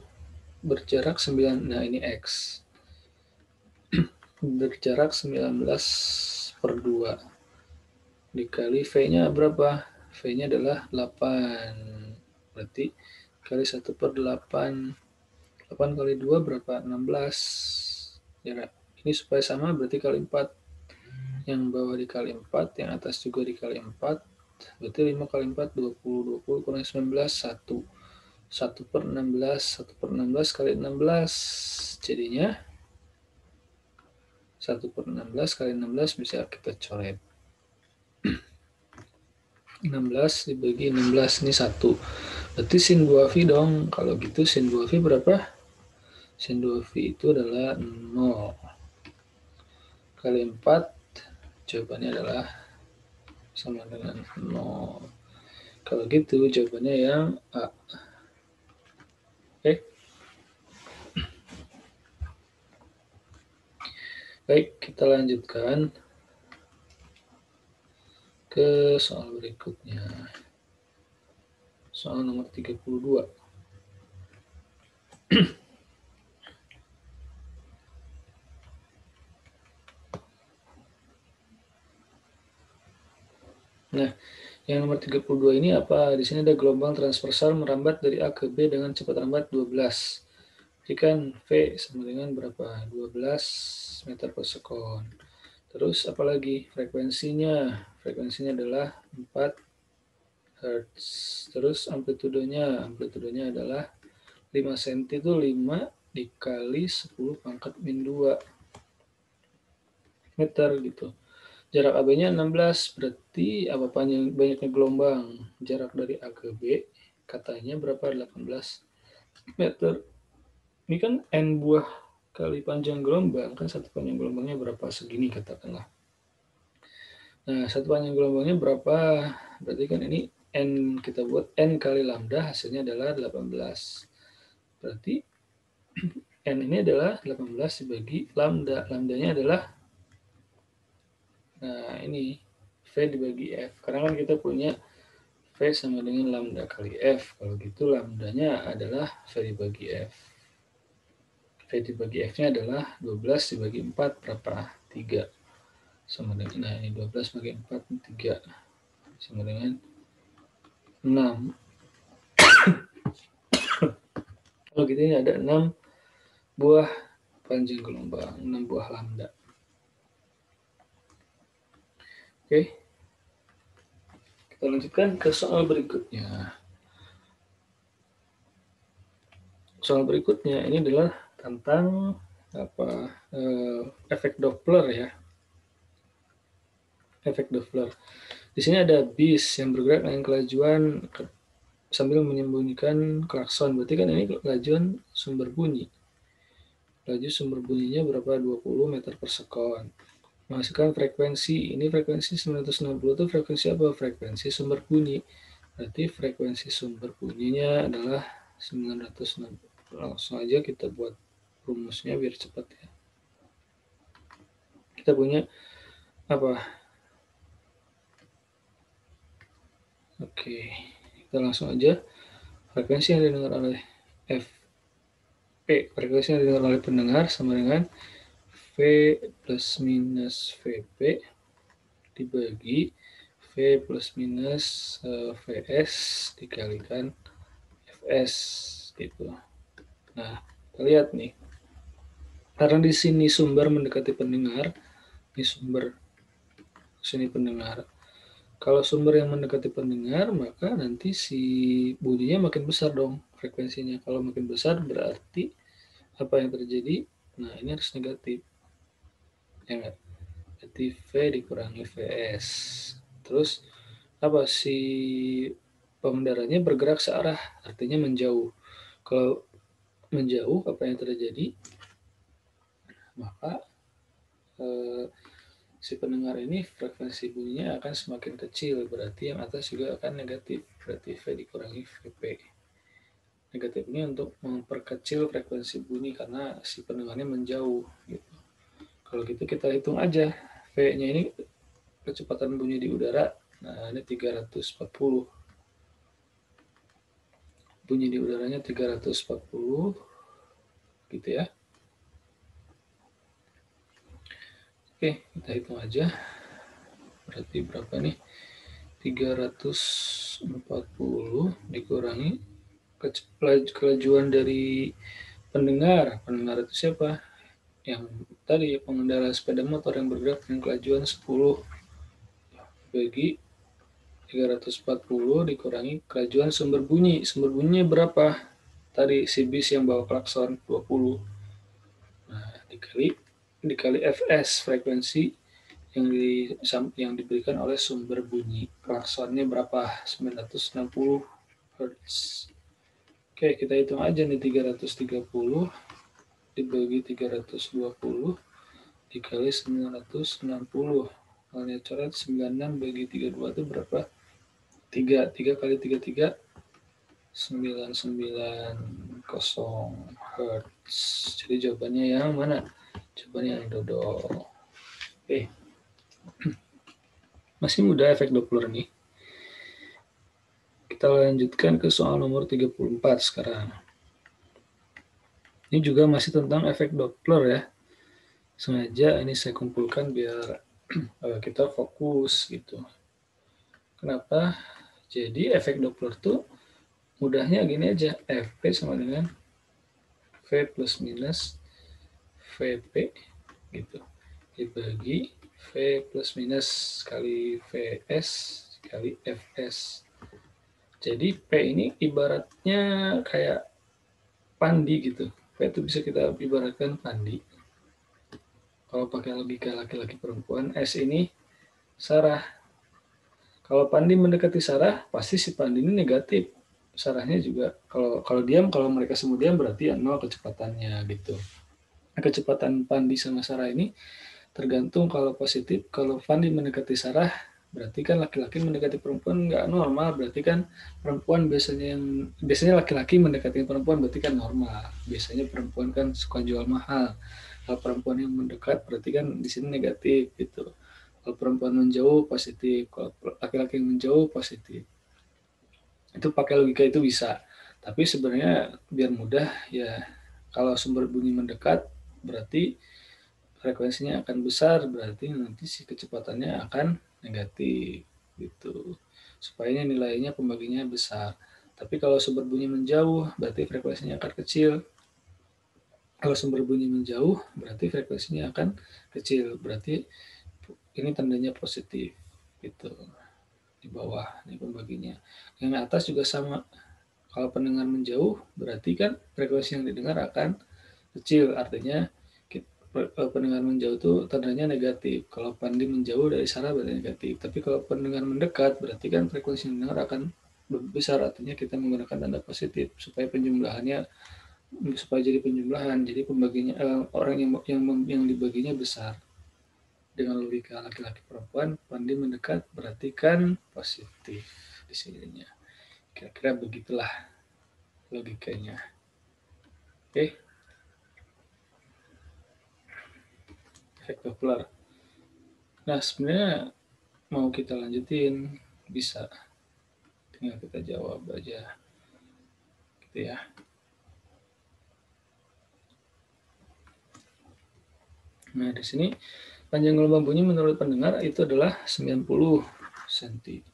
Berjarak 9. Nah, ini X. Berjarak 19/2. Dikali V-nya berapa? V-nya adalah 8. Berarti kali 1/8. 8 kali 2 berapa? 16. Ya, ini supaya sama berarti kali 4. Yang bawah dikali 4, yang atas juga dikali 4. Berarti 5 kali 4, 20. 20 kurang 19, 1. 1/16. 1/16 kali 16. Jadinya 1/16 kali 16 bisa kita coret. 16 dibagi 16, ini 1. Berarti sin 2V dong. Kalau gitu sin 2V berapa? Sin 2V itu adalah 0. Kali 4, jawabannya adalah sama dengan 0. Kalau gitu jawabannya yang A. Oke. Baik, kita lanjutkan ke soal berikutnya. Soal nomor 32. Nah, yang nomor 32 ini apa? Di sini ada gelombang transversal merambat dari A ke B dengan cepat rambat 12. Jika V sama dengan berapa? 12 meter per sekon. Terus apalagi frekuensinya? Frekuensinya adalah 4 Hz. Terus amplitudenya adalah 5 cm itu 5 dikali 10 pangkat min 2 meter gitu. Jarak AB-nya 16, berarti apa banyaknya gelombang? Jarak dari A ke B katanya berapa? 18 meter. Ini kan N buah kali panjang gelombang, kan satu panjang gelombangnya berapa? Segini katakanlah. Nah, satu panjang gelombangnya berapa? Berarti kan ini N, kita buat N kali lambda, hasilnya adalah 18. Berarti N ini adalah 18 dibagi lambda. Lambdanya adalah, nah ini, V dibagi F. Karena kan kita punya V sama dengan lambda kali F. Kalau gitu lambdanya adalah V dibagi F. V dibagi F-nya adalah 12 dibagi 4 berapa? 3. Sama dengan, nah ini 12 bagi 4, 3. Sama dengan 6. Kalau gitu ini ada 6 buah panjang gelombang, 6 buah lambda. Oke. Kita lanjutkan ke soal berikutnya. Soal berikutnya ini adalah tentang efek Doppler ya. Efek Doppler. Di sini ada bis yang bergerak dengan kelajuan sambil menyembunyikan klakson. Berarti kan ini kelajuan sumber bunyi. Laju sumber bunyinya berapa? 20 meter per sekon. Menghasilkan frekuensi. Ini frekuensi 960 itu frekuensi apa? Frekuensi sumber bunyi. Berarti frekuensi sumber bunyinya adalah 960. Langsung aja kita buat rumusnya biar cepat ya. Kita punya apa? Oke, kita langsung aja. Frekuensi yang didengar oleh frekuensi yang didengar oleh pendengar sama dengan V plus minus VP dibagi V plus minus Vs dikalikan Fs gitu. Nah, kita lihat nih. Karena di sini sumber mendekati pendengar, ini sumber sini pendengar. Kalau sumber yang mendekati pendengar, maka nanti si bunyinya makin besar dong frekuensinya. Kalau makin besar berarti apa yang terjadi? Nah, ini harus negatif. Ya enggak? Berarti V dikurangi Vs. Terus apa si pengendaranya bergerak searah, artinya menjauh. Kalau menjauh, apa yang terjadi? Maka si pendengar ini frekuensi bunyinya akan semakin kecil, berarti yang atas juga akan negatif, berarti V dikurangi Vp. Negatif ini untuk memperkecil frekuensi bunyi karena si pendengarnya menjauh. Gitu. Kalau gitu kita hitung aja, V-nya ini kecepatan bunyi di udara, nah ini 340. Bunyi di udaranya 340, gitu ya. Oke, kita hitung aja. Berarti berapa nih? 340 dikurangi kelajuan dari pendengar. Pendengar itu siapa? Yang tadi pengendara sepeda motor yang bergerak dengan kelajuan 10 bagi 340 dikurangi kelajuan sumber bunyi. Sumber bunyinya berapa? Tadi si bis yang bawa klakson 20. Nah, dikali Fs frekuensi yang diberikan oleh sumber bunyi. Klaksonnya berapa? 960 Hz. Oke, kita hitung aja nih 330 dibagi 320 dikali 960. Halnya coret 96 bagi 32 itu berapa? 3 kali 33 99,0 Hz. Jadi jawabannya yang mana? Jawabannya yang dodol. Oke. Masih mudah efek Doppler nih. Kita lanjutkan ke soal nomor 34 sekarang. Ini juga masih tentang efek Doppler ya. Sengaja ini saya kumpulkan biar kita fokus gitu. Kenapa? Jadi efek Doppler tuh mudahnya gini aja. Fp sama dengan V plus minus Vp gitu. Dibagi V plus minus kali Vs kali Fs. Jadi P ini ibaratnya kayak pandi gitu. P itu bisa kita ibaratkan pandi. Kalau pakai logika laki-laki perempuan, S ini Sarah. Kalau pandi mendekati Sarah, pasti si pandi ini negatif. Sarahnya juga kalau diam, kalau mereka semua diam berarti ya nol kecepatannya gitu. Kecepatan pandi sama Sarah ini tergantung kalau positif. Kalau pandi mendekati Sarah, berarti kan laki-laki mendekati perempuan nggak normal. Berarti kan perempuan biasanya laki-laki mendekati perempuan berarti kan normal. Biasanya perempuan kan suka jual mahal. Kalau perempuan yang mendekat berarti kan di sini negatif gitu. Kalau perempuan menjauh positif, kalau laki-laki yang menjauh positif. Itu pakai logika itu bisa. Tapi sebenarnya biar mudah ya kalau sumber bunyi mendekat berarti frekuensinya akan besar, berarti nanti si kecepatannya akan negatif gitu. Supaya nilainya pembaginya besar. Tapi kalau sumber bunyi menjauh berarti frekuensinya akan kecil. Kalau sumber bunyi menjauh berarti frekuensinya akan kecil. Berarti ini tandanya positif gitu. Di bawah ini pembaginya. Yang atas juga sama. Kalau pendengar menjauh berarti kan frekuensi yang didengar akan kecil. Artinya pendengar menjauh itu tandanya negatif. Kalau pandi menjauh dari Sarah berarti negatif. Tapi kalau pendengar mendekat berarti kan frekuensi yang didengar akan besar. Artinya kita menggunakan tanda positif supaya penjumlahannya supaya jadi penjumlahan. Jadi pembaginya orang yang dibaginya besar. Dengan logika laki-laki perempuan, pandi mendekat berarti kan positif di sininya. Kira-kira begitulah logikanya. Oke, efek Doppler. Nah, sebenarnya mau kita lanjutin bisa, tinggal kita jawab aja, gitu ya. Nah, di sini panjang gelombang bunyi menurut pendengar itu adalah 90 cm.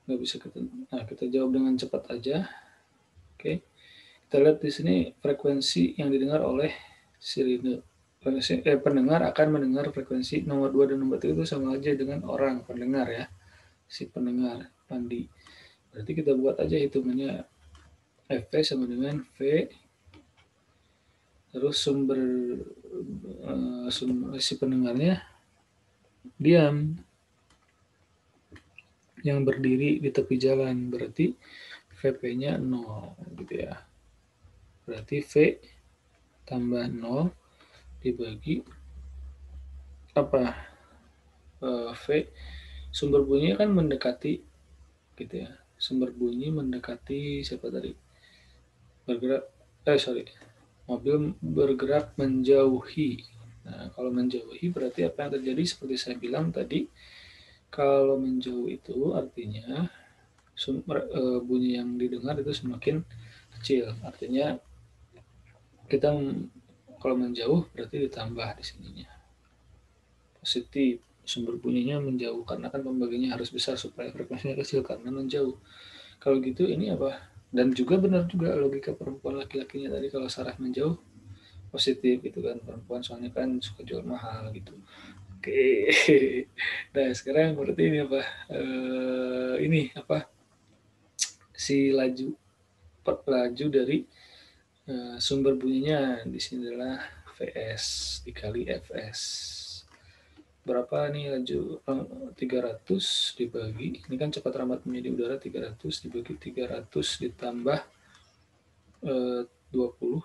Nggak bisa kita jawab dengan cepat aja. Oke, kita lihat di sini frekuensi yang didengar oleh sirine. Pendengar akan mendengar frekuensi nomor 2 dan nomor 3 itu sama aja dengan orang pendengar ya. Si pendengar, pandi. Berarti kita buat aja hitungannya Fp sama dengan V terus sumber si pendengarnya diam yang berdiri di tepi jalan berarti Vp-nya 0 gitu ya. Berarti V tambah 0 dibagi apa? V sumber bunyi kan mendekati gitu ya. Sumber bunyi mendekati siapa tadi? Bergerak mobil bergerak menjauhi. Nah, kalau menjauhi berarti apa yang terjadi seperti saya bilang tadi, kalau menjauh itu artinya bunyi yang didengar itu semakin kecil. Artinya kita kalau menjauh berarti ditambah di sininya. Positif, sumber bunyinya menjauh karena kan pembagiannya harus besar supaya frekuensinya kecil karena menjauh. Kalau gitu ini apa? Dan juga benar juga logika perempuan laki-lakinya tadi kalau Sarah menjauh positif gitu kan, perempuan soalnya kan suka jual mahal gitu. Oke. Nah, sekarang berarti ini apa? Ini apa? Si laju dari sumber bunyinya di sini adalah Vs dikali Fs. Berapa nih laju 300 dibagi, ini kan cepat rambat bunyi di udara 300 dibagi 300 ditambah 20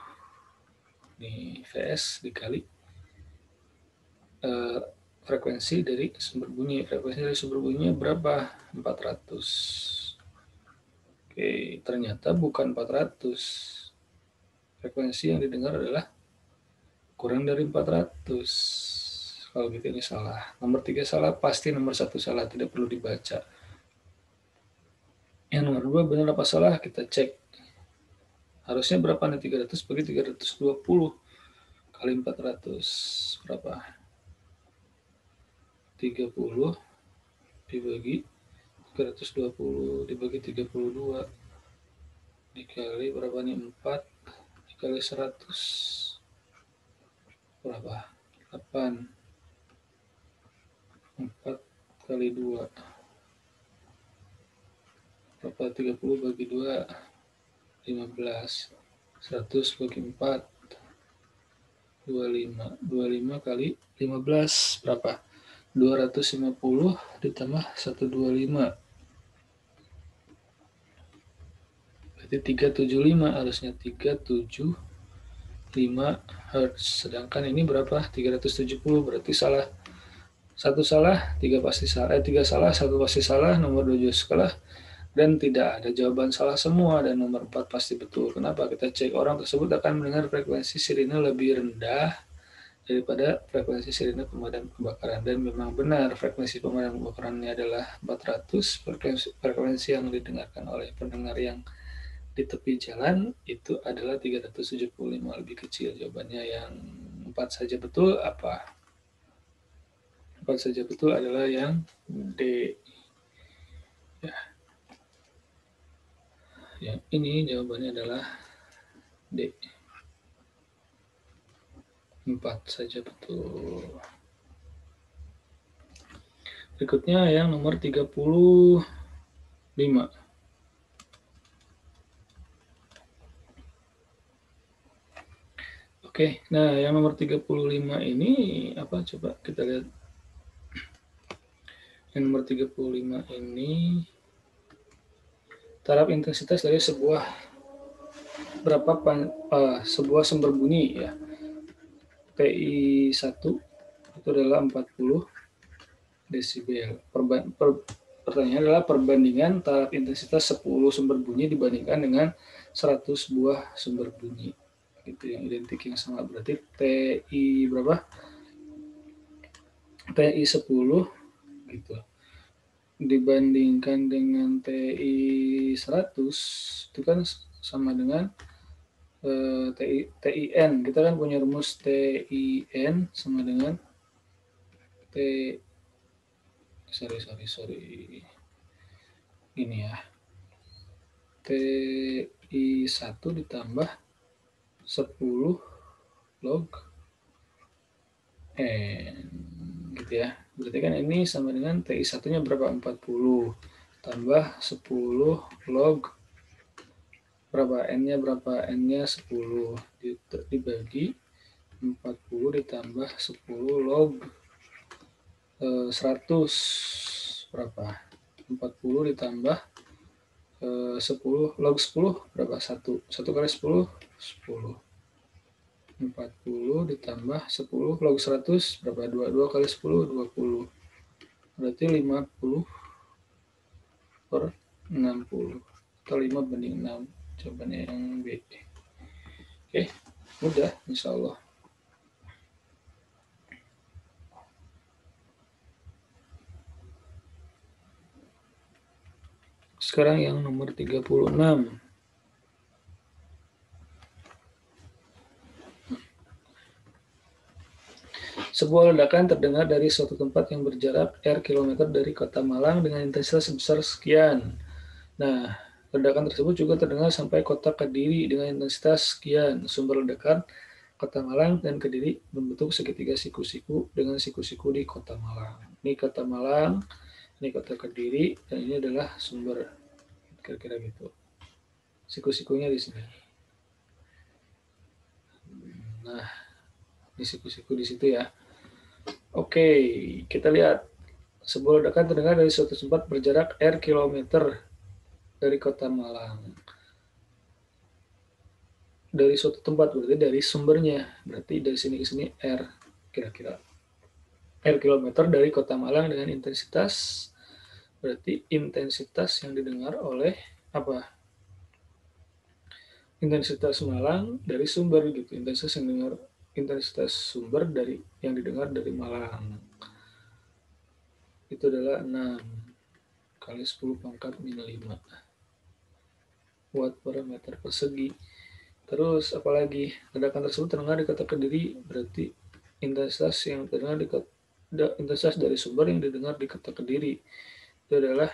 nih Vs dikali frekuensi dari sumber bunyi. Frekuensi dari sumber bunyinya berapa? 400. Oke, ternyata bukan 400. Frekuensi yang didengar adalah kurang dari 400. Kalau gitu ini salah. Nomor 3 salah, pasti nomor 1 salah, tidak perlu dibaca. Yang nomor 2 benar apa salah? Kita cek. Harusnya berapa nih? 300 bagi 320 kali 400. Berapa? 30 dibagi 320 dibagi 32 dikali berapa nih? 4 dikali 100 berapa? 8. 4 kali 2 berapa? 30 bagi 2 15. 100 bagi 4 25. 25 kali 15 berapa? 250 ditambah 125. Berarti 375, harusnya 375 Hz. Sedangkan ini berapa? 370, berarti salah. Satu salah, tiga pasti salah. Tiga salah, satu pasti salah. Nomor 2 juga salah. Dan tidak ada jawaban salah semua. Dan nomor 4 pasti betul. Kenapa? Kita cek, orang tersebut akan mendengar frekuensi sirine lebih rendah daripada frekuensi sirine pemadam kebakaran. Dan memang benar, frekuensi pemadam kebakaran ini adalah 400. Frekuensi yang didengarkan oleh pendengar yang di tepi jalan itu adalah 375, lebih kecil. Jawabannya yang 4 saja betul apa? 4 saja betul adalah yang D. Ya. Yang ini jawabannya adalah D. 4 saja betul. Berikutnya yang nomor 35. Oke, nah yang nomor 35 ini apa? Coba kita lihat. Yang nomor 35 ini taraf intensitas dari sebuah sebuah sumber bunyi ya. TI1 itu adalah 40 desibel. Pertanyaannya adalah perbandingan taraf intensitas 10 sumber bunyi dibandingkan dengan 100 buah sumber bunyi. Itu yang identik yang sama. Berarti TI berapa? TI 10 gitu. Dibandingkan dengan TI 100 itu kan sama dengan TIN. Kita kan punya rumus TIN sama dengan ini ya. TI1 ditambah 10 log N gitu ya. Berarti kan ini sama dengan TI1-nya berapa? 40 tambah 10 log berapa? N-nya berapa? N-nya 10 dibagi 40 ditambah 10 log 100 berapa? 40 ditambah 10 log 10 berapa? 1 kali 10 10. 40 ditambah 10 log 100 berapa? 2 kali 10 20. Berarti 50 per 60 atau 5 banding 6. Jawabannya yang B. Oke, mudah insya Allah. Sekarang yang nomor 36. Sebuah ledakan terdengar dari suatu tempat yang berjarak R km dari kota Malang dengan intensitas sebesar sekian. Nah, ledakan tersebut juga terdengar sampai kota Kediri dengan intensitas sekian. Sumber ledakan kota Malang dan Kediri membentuk segitiga siku-siku dengan siku-siku di kota Malang. Ini kota Malang, ini kota Kediri, dan ini adalah sumber. Kira-kira gitu. Siku-sikunya di sini. Nah, ini siku-siku di situ ya. Oke, kita lihat. Sebuah ledakan terdengar dari suatu tempat berjarak R km dari kota Malang. Dari suatu tempat, berarti dari sumbernya. Berarti dari sini ke sini R, kira-kira. R kilometer dari Kota Malang dengan intensitas, berarti intensitas yang didengar oleh apa? Intensitas Malang dari sumber gitu. Intensitas sumber dari yang didengar dari Malang. Itu adalah 6 kali 10 pangkat min 5 watt per meter persegi. Terus apalagi ledakan tersebut terdengar di kota Kediri, berarti intensitas yang terdengar intensitas dari sumber yang didengar di kota Kediri itu adalah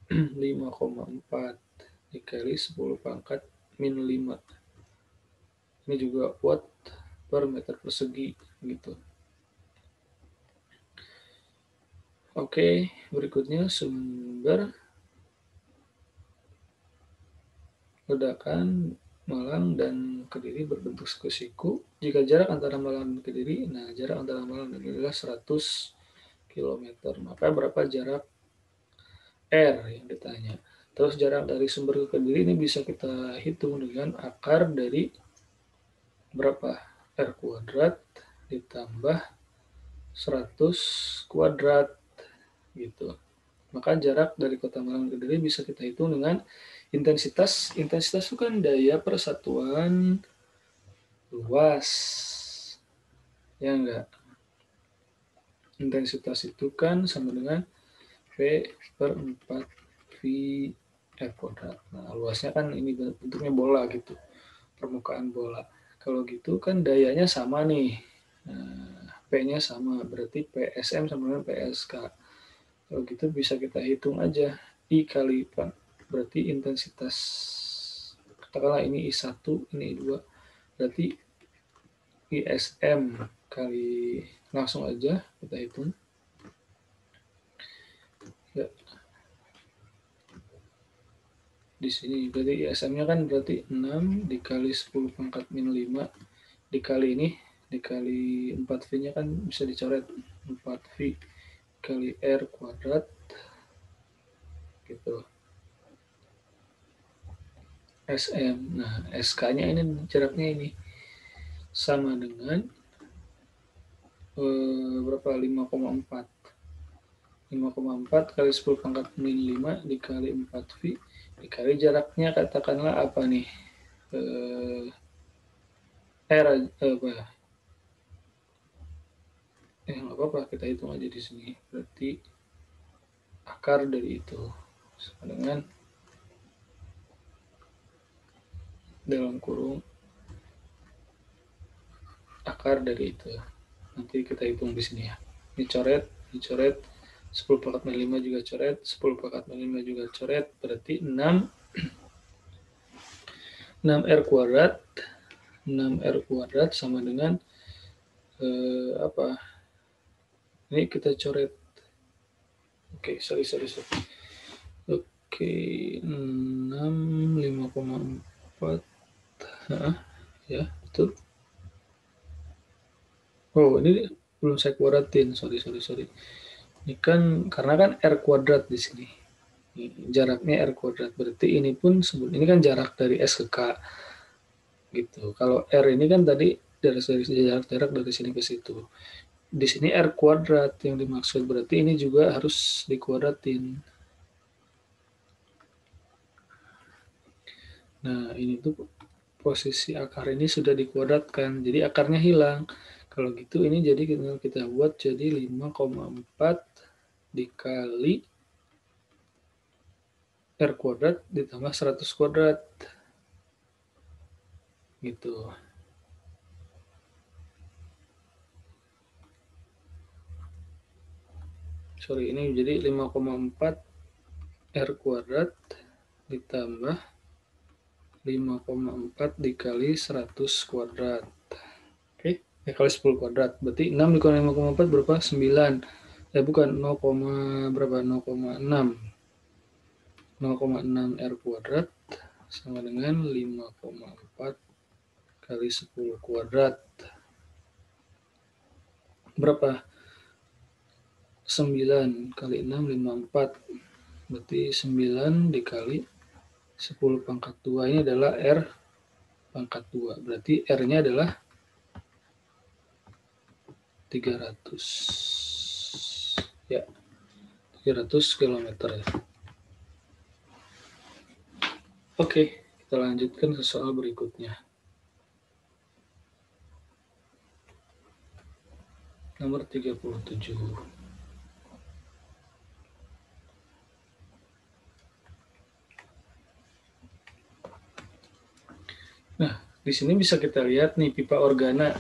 5,4 dikali 10 pangkat min 5. Ini juga watt per meter persegi gitu. Oke, berikutnya sumber ledakan Malang dan Kediri berbentuk siku-siku. Jika jarak antara Malang dan Kediri, nah jarak antara Malang dan Kediri adalah 100 km. Maka berapa jarak R yang ditanya. Terus jarak dari sumber ke Kediri ini bisa kita hitung dengan akar dari berapa? R kuadrat ditambah 100 kuadrat gitu. Maka jarak dari Kota Malang ke Kediri bisa kita hitung dengan intensitas. Intensitas itu kan daya persatuan luas. Ya enggak? Intensitas itu kan sama dengan V per 4 V R kuadrat. Nah, luasnya kan ini bentuknya bola gitu. Permukaan bola. Kalau gitu kan dayanya sama nih. Nah, P-nya sama. Berarti PSM sama dengan PSK. Kalau gitu bisa kita hitung aja. I kali berarti intensitas. Katakanlah ini I1, ini I2. Berarti ISM kali, langsung aja kita hitung. Ya. Di sini berarti ISM-nya kan berarti 6 dikali 10 pangkat min 5 dikali ini, dikali 4V-nya kan bisa dicoret 4V kali R kuadrat gitu. SM. Nah, SK-nya ini jaraknya ini sama dengan berapa? 5,4. 5,4 kali 10 pangkat min 5 dikali 4V dikali jaraknya katakanlah apa nih? R apa? Nggak apa-apa, kita hitung aja di sini. Berarti akar dari itu sama dengan dalam kurung akar dari itu. Nanti kita hitung di sini ya. Ini coret, 10 pangkat min 5 juga coret, 10 pangkat min 5 juga coret, berarti 6R kuadrat. 6R kuadrat sama dengan apa? Ini kita coret. Oke, sorry. Oke, 6, 5,4. Ya, betul. Oh, ini belum saya kuadratin. Sorry. Ini kan karena kan R kuadrat di sini. Jaraknya R kuadrat. Berarti ini pun ini kan jarak dari S ke K. Gitu. Kalau R ini kan tadi dari jarak dari sini ke situ. Di sini R kuadrat yang dimaksud. Berarti ini juga harus dikuadratin. Nah, ini tuh posisi akar ini sudah dikuadratkan. Jadi akarnya hilang. Kalau gitu ini jadi kita buat jadi 5,4 dikali R kuadrat ditambah 100 kuadrat. Gitu. Sorry, ini jadi 5,4 R kuadrat ditambah 5,4 dikali 100 kuadrat. Oke, kali 10 kuadrat. Berarti 6 dikali 5,4 berapa? 9. Bukan 0, berapa? 0,6. 0,6 R kuadrat sama dengan 5,4 kali 10 kuadrat. Berapa? 9 kali 6, 54. Berarti 9 dikali 10 pangkat 2. Ini adalah R pangkat 2. Berarti R-nya adalah 300 ya, 300 km ya. Oke, kita lanjutkan ke soal berikutnya. Nomor 37. Nah, di sini bisa kita lihat nih pipa organa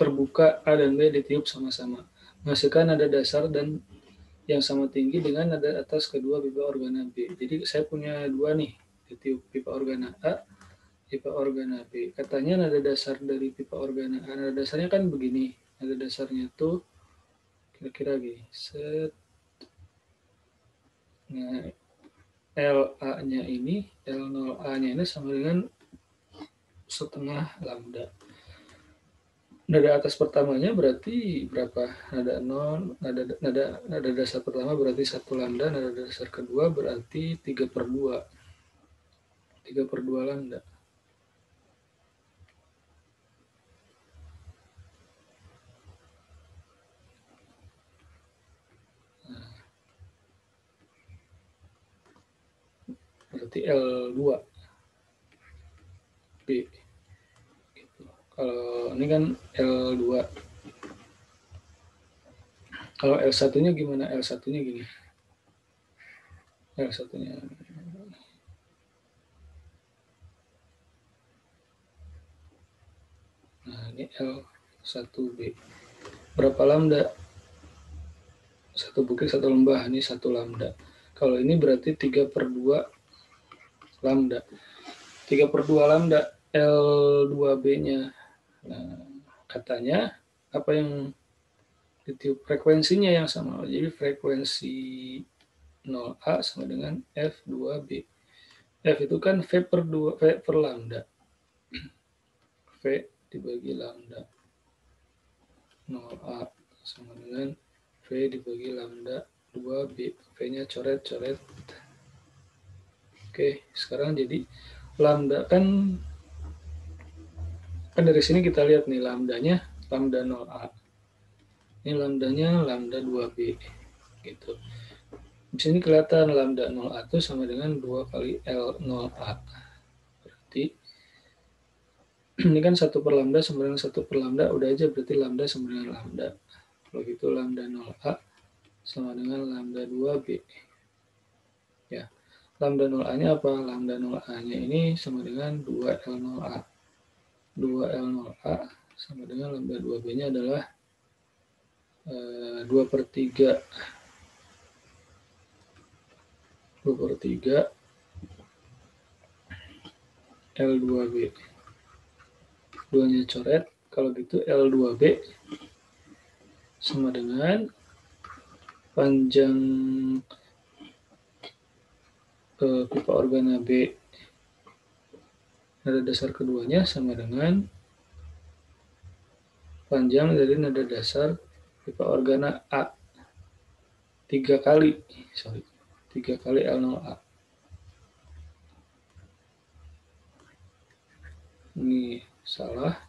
terbuka A dan B ditiup sama-sama, menghasilkan nada dasar dan yang sama tinggi dengan nada atas kedua pipa organa B. Jadi saya punya dua nih, ditiup pipa organa A, pipa organa B. Katanya nada dasar dari pipa organa A, nada dasarnya kan begini, nada dasarnya tuh kira-kira gini. Set. Nah, LA-nya ini, L0A-nya ini sama dengan setengah lambda. Nada atas pertamanya berarti berapa? Nada 0, nada dasar pertama berarti 1 lambda, nada dasar kedua berarti 3/2. 3/2 lambda. Nah, berarti L2 B. Gitu. Kalau ini kan L2. Kalau L1-nya gimana? L1-nya gini. L1-nya. Nah, ini L1B. Berapa lambda? 1 bukit 1 lembah, ini 1 lambda. Kalau ini berarti 3/2 lambda. 3/2 lambda L2B-nya. Nah, katanya apa yang ditiup frekuensinya yang sama. Jadi frekuensi 0A sama dengan F2B. F itu kan V per lambda. V dibagi lambda. 0A sama dengan V dibagi lambda 2B. V-nya coret-coret. Oke, sekarang jadi lambda kan dari sini kita lihat nih lambdanya lambda 0A. Ini lambdanya lambda 2B gitu. Di sini kelihatan lambda 0A itu sama dengan 2 kali L0A. Berarti ini kan 1 per lambda sama dengan 1 per lambda, udah aja berarti lambda sama dengan lambda. Kalau gitu lambda 0A sama dengan lambda 2B. Ya. Lambda 0A-nya apa? Lambda 0A-nya ini sama dengan 2L0A. 2L0A sama dengan lambda 2B-nya adalah 2/3 L2B. 2-nya coret, kalau gitu L2B sama dengan panjang pipa organa B nada dasar keduanya sama dengan panjang dari nada dasar pipa organa A 3 kali L0A. Ini salah.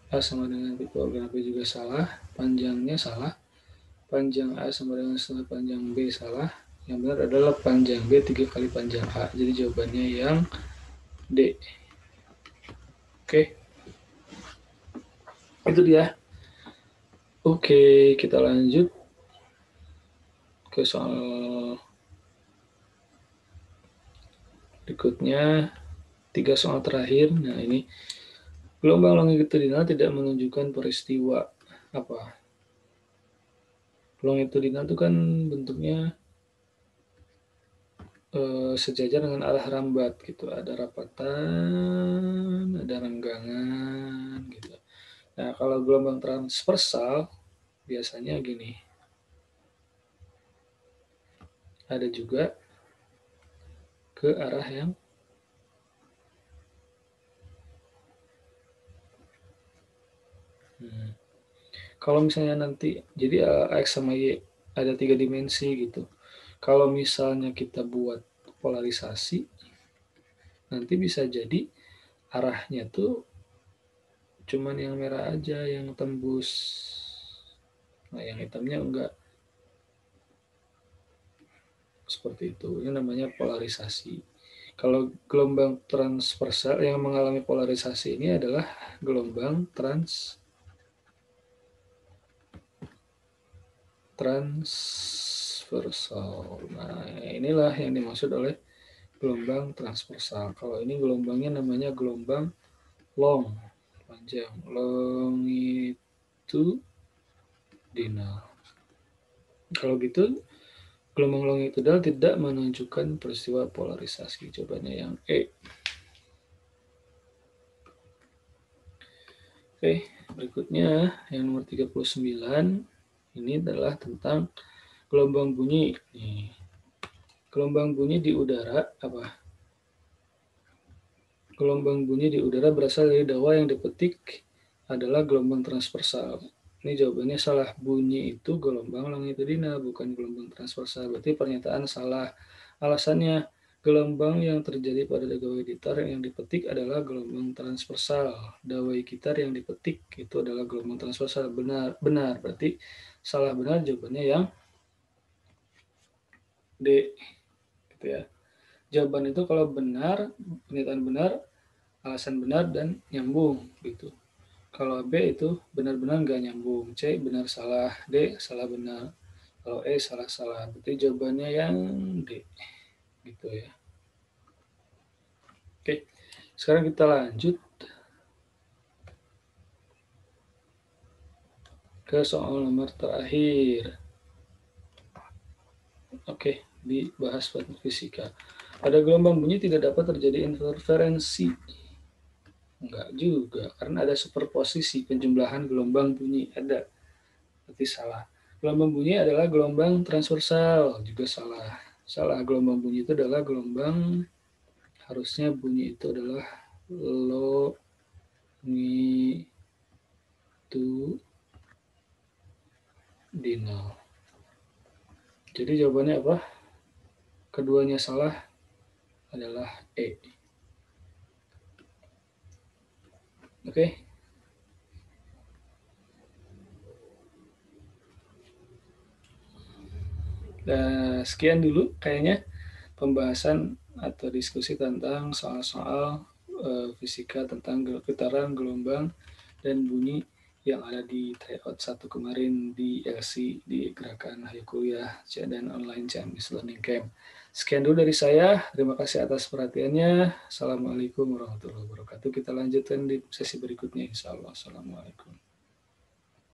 A sama dengan pipa organa B juga salah. Panjangnya salah. Panjang A sama dengan setengah panjang B salah. Yang benar adalah panjang B 3 kali panjang A. Jadi jawabannya yang D. Oke. Itu dia. Oke, kita lanjut ke soal berikutnya. 3 soal terakhir. Nah, ini gelombang longitudinal tidak menunjukkan peristiwa apa? Longitudinal itu kan bentuknya sejajar dengan arah rambat gitu. Ada rapatan, ada renggangan gitu. Nah, kalau gelombang transversal biasanya gini. Ada juga ke arah yang kalau misalnya nanti jadi X sama Y ada 3 dimensi gitu. Kalau misalnya kita buat polarisasi nanti bisa jadi arahnya tuh Cuman yang merah aja yang tembus. Nah, yang hitamnya enggak. Seperti itu. Ini namanya polarisasi. Kalau gelombang transversal yang mengalami polarisasi ini adalah gelombang transversal. Nah, inilah yang dimaksud oleh gelombang transversal. Kalau ini gelombangnya namanya gelombang long, panjang, longitudinal. Kalau gitu, gelombang longitudinal tidak menunjukkan peristiwa polarisasi. Cobanya yang E. Oke, berikutnya yang nomor 39 ini adalah tentang gelombang bunyi. Nih, gelombang bunyi di udara apa? Gelombang bunyi di udara berasal dari dawa yang dipetik adalah gelombang transversal. Ini jawabannya salah. Bunyi itu gelombang longitudinal, bukan gelombang transversal. Berarti pernyataan salah. Alasannya, gelombang yang terjadi pada dawai gitar yang dipetik adalah gelombang transversal. Dawai gitar yang dipetik itu adalah gelombang transversal. Benar, benar. Berarti salah benar jawabannya yang D. Gitu ya. Jawaban itu kalau benar, pernyataan benar, alasan benar dan nyambung gitu. Kalau B itu benar-benar nggak nyambung, C benar salah, D salah benar, kalau E salah salah. Berarti jawabannya yang D gitu ya. Oke, sekarang kita lanjut ke soal nomor terakhir. Oke, dibahas fisika. Pada gelombang bunyi tidak dapat terjadi interferensi. Enggak juga, karena ada superposisi penjumlahan gelombang bunyi. Ada, berarti salah. Gelombang bunyi adalah gelombang transversal, juga salah. Salah, gelombang bunyi itu adalah gelombang, harusnya bunyi itu adalah longitudinal. Jadi jawabannya apa? Keduanya salah, adalah E. Oke. Dan sekian dulu kayaknya pembahasan atau diskusi tentang soal-soal fisika tentang getaran, gelombang, dan bunyi yang ada di tryout 1 kemarin di LC di Gerakan Hayu Kuliah dan Online Chinese Learning Camp. Sekian dulu dari saya. Terima kasih atas perhatiannya. Assalamualaikum warahmatullahi wabarakatuh. Kita lanjutkan di sesi berikutnya insya Allah. Assalamualaikum.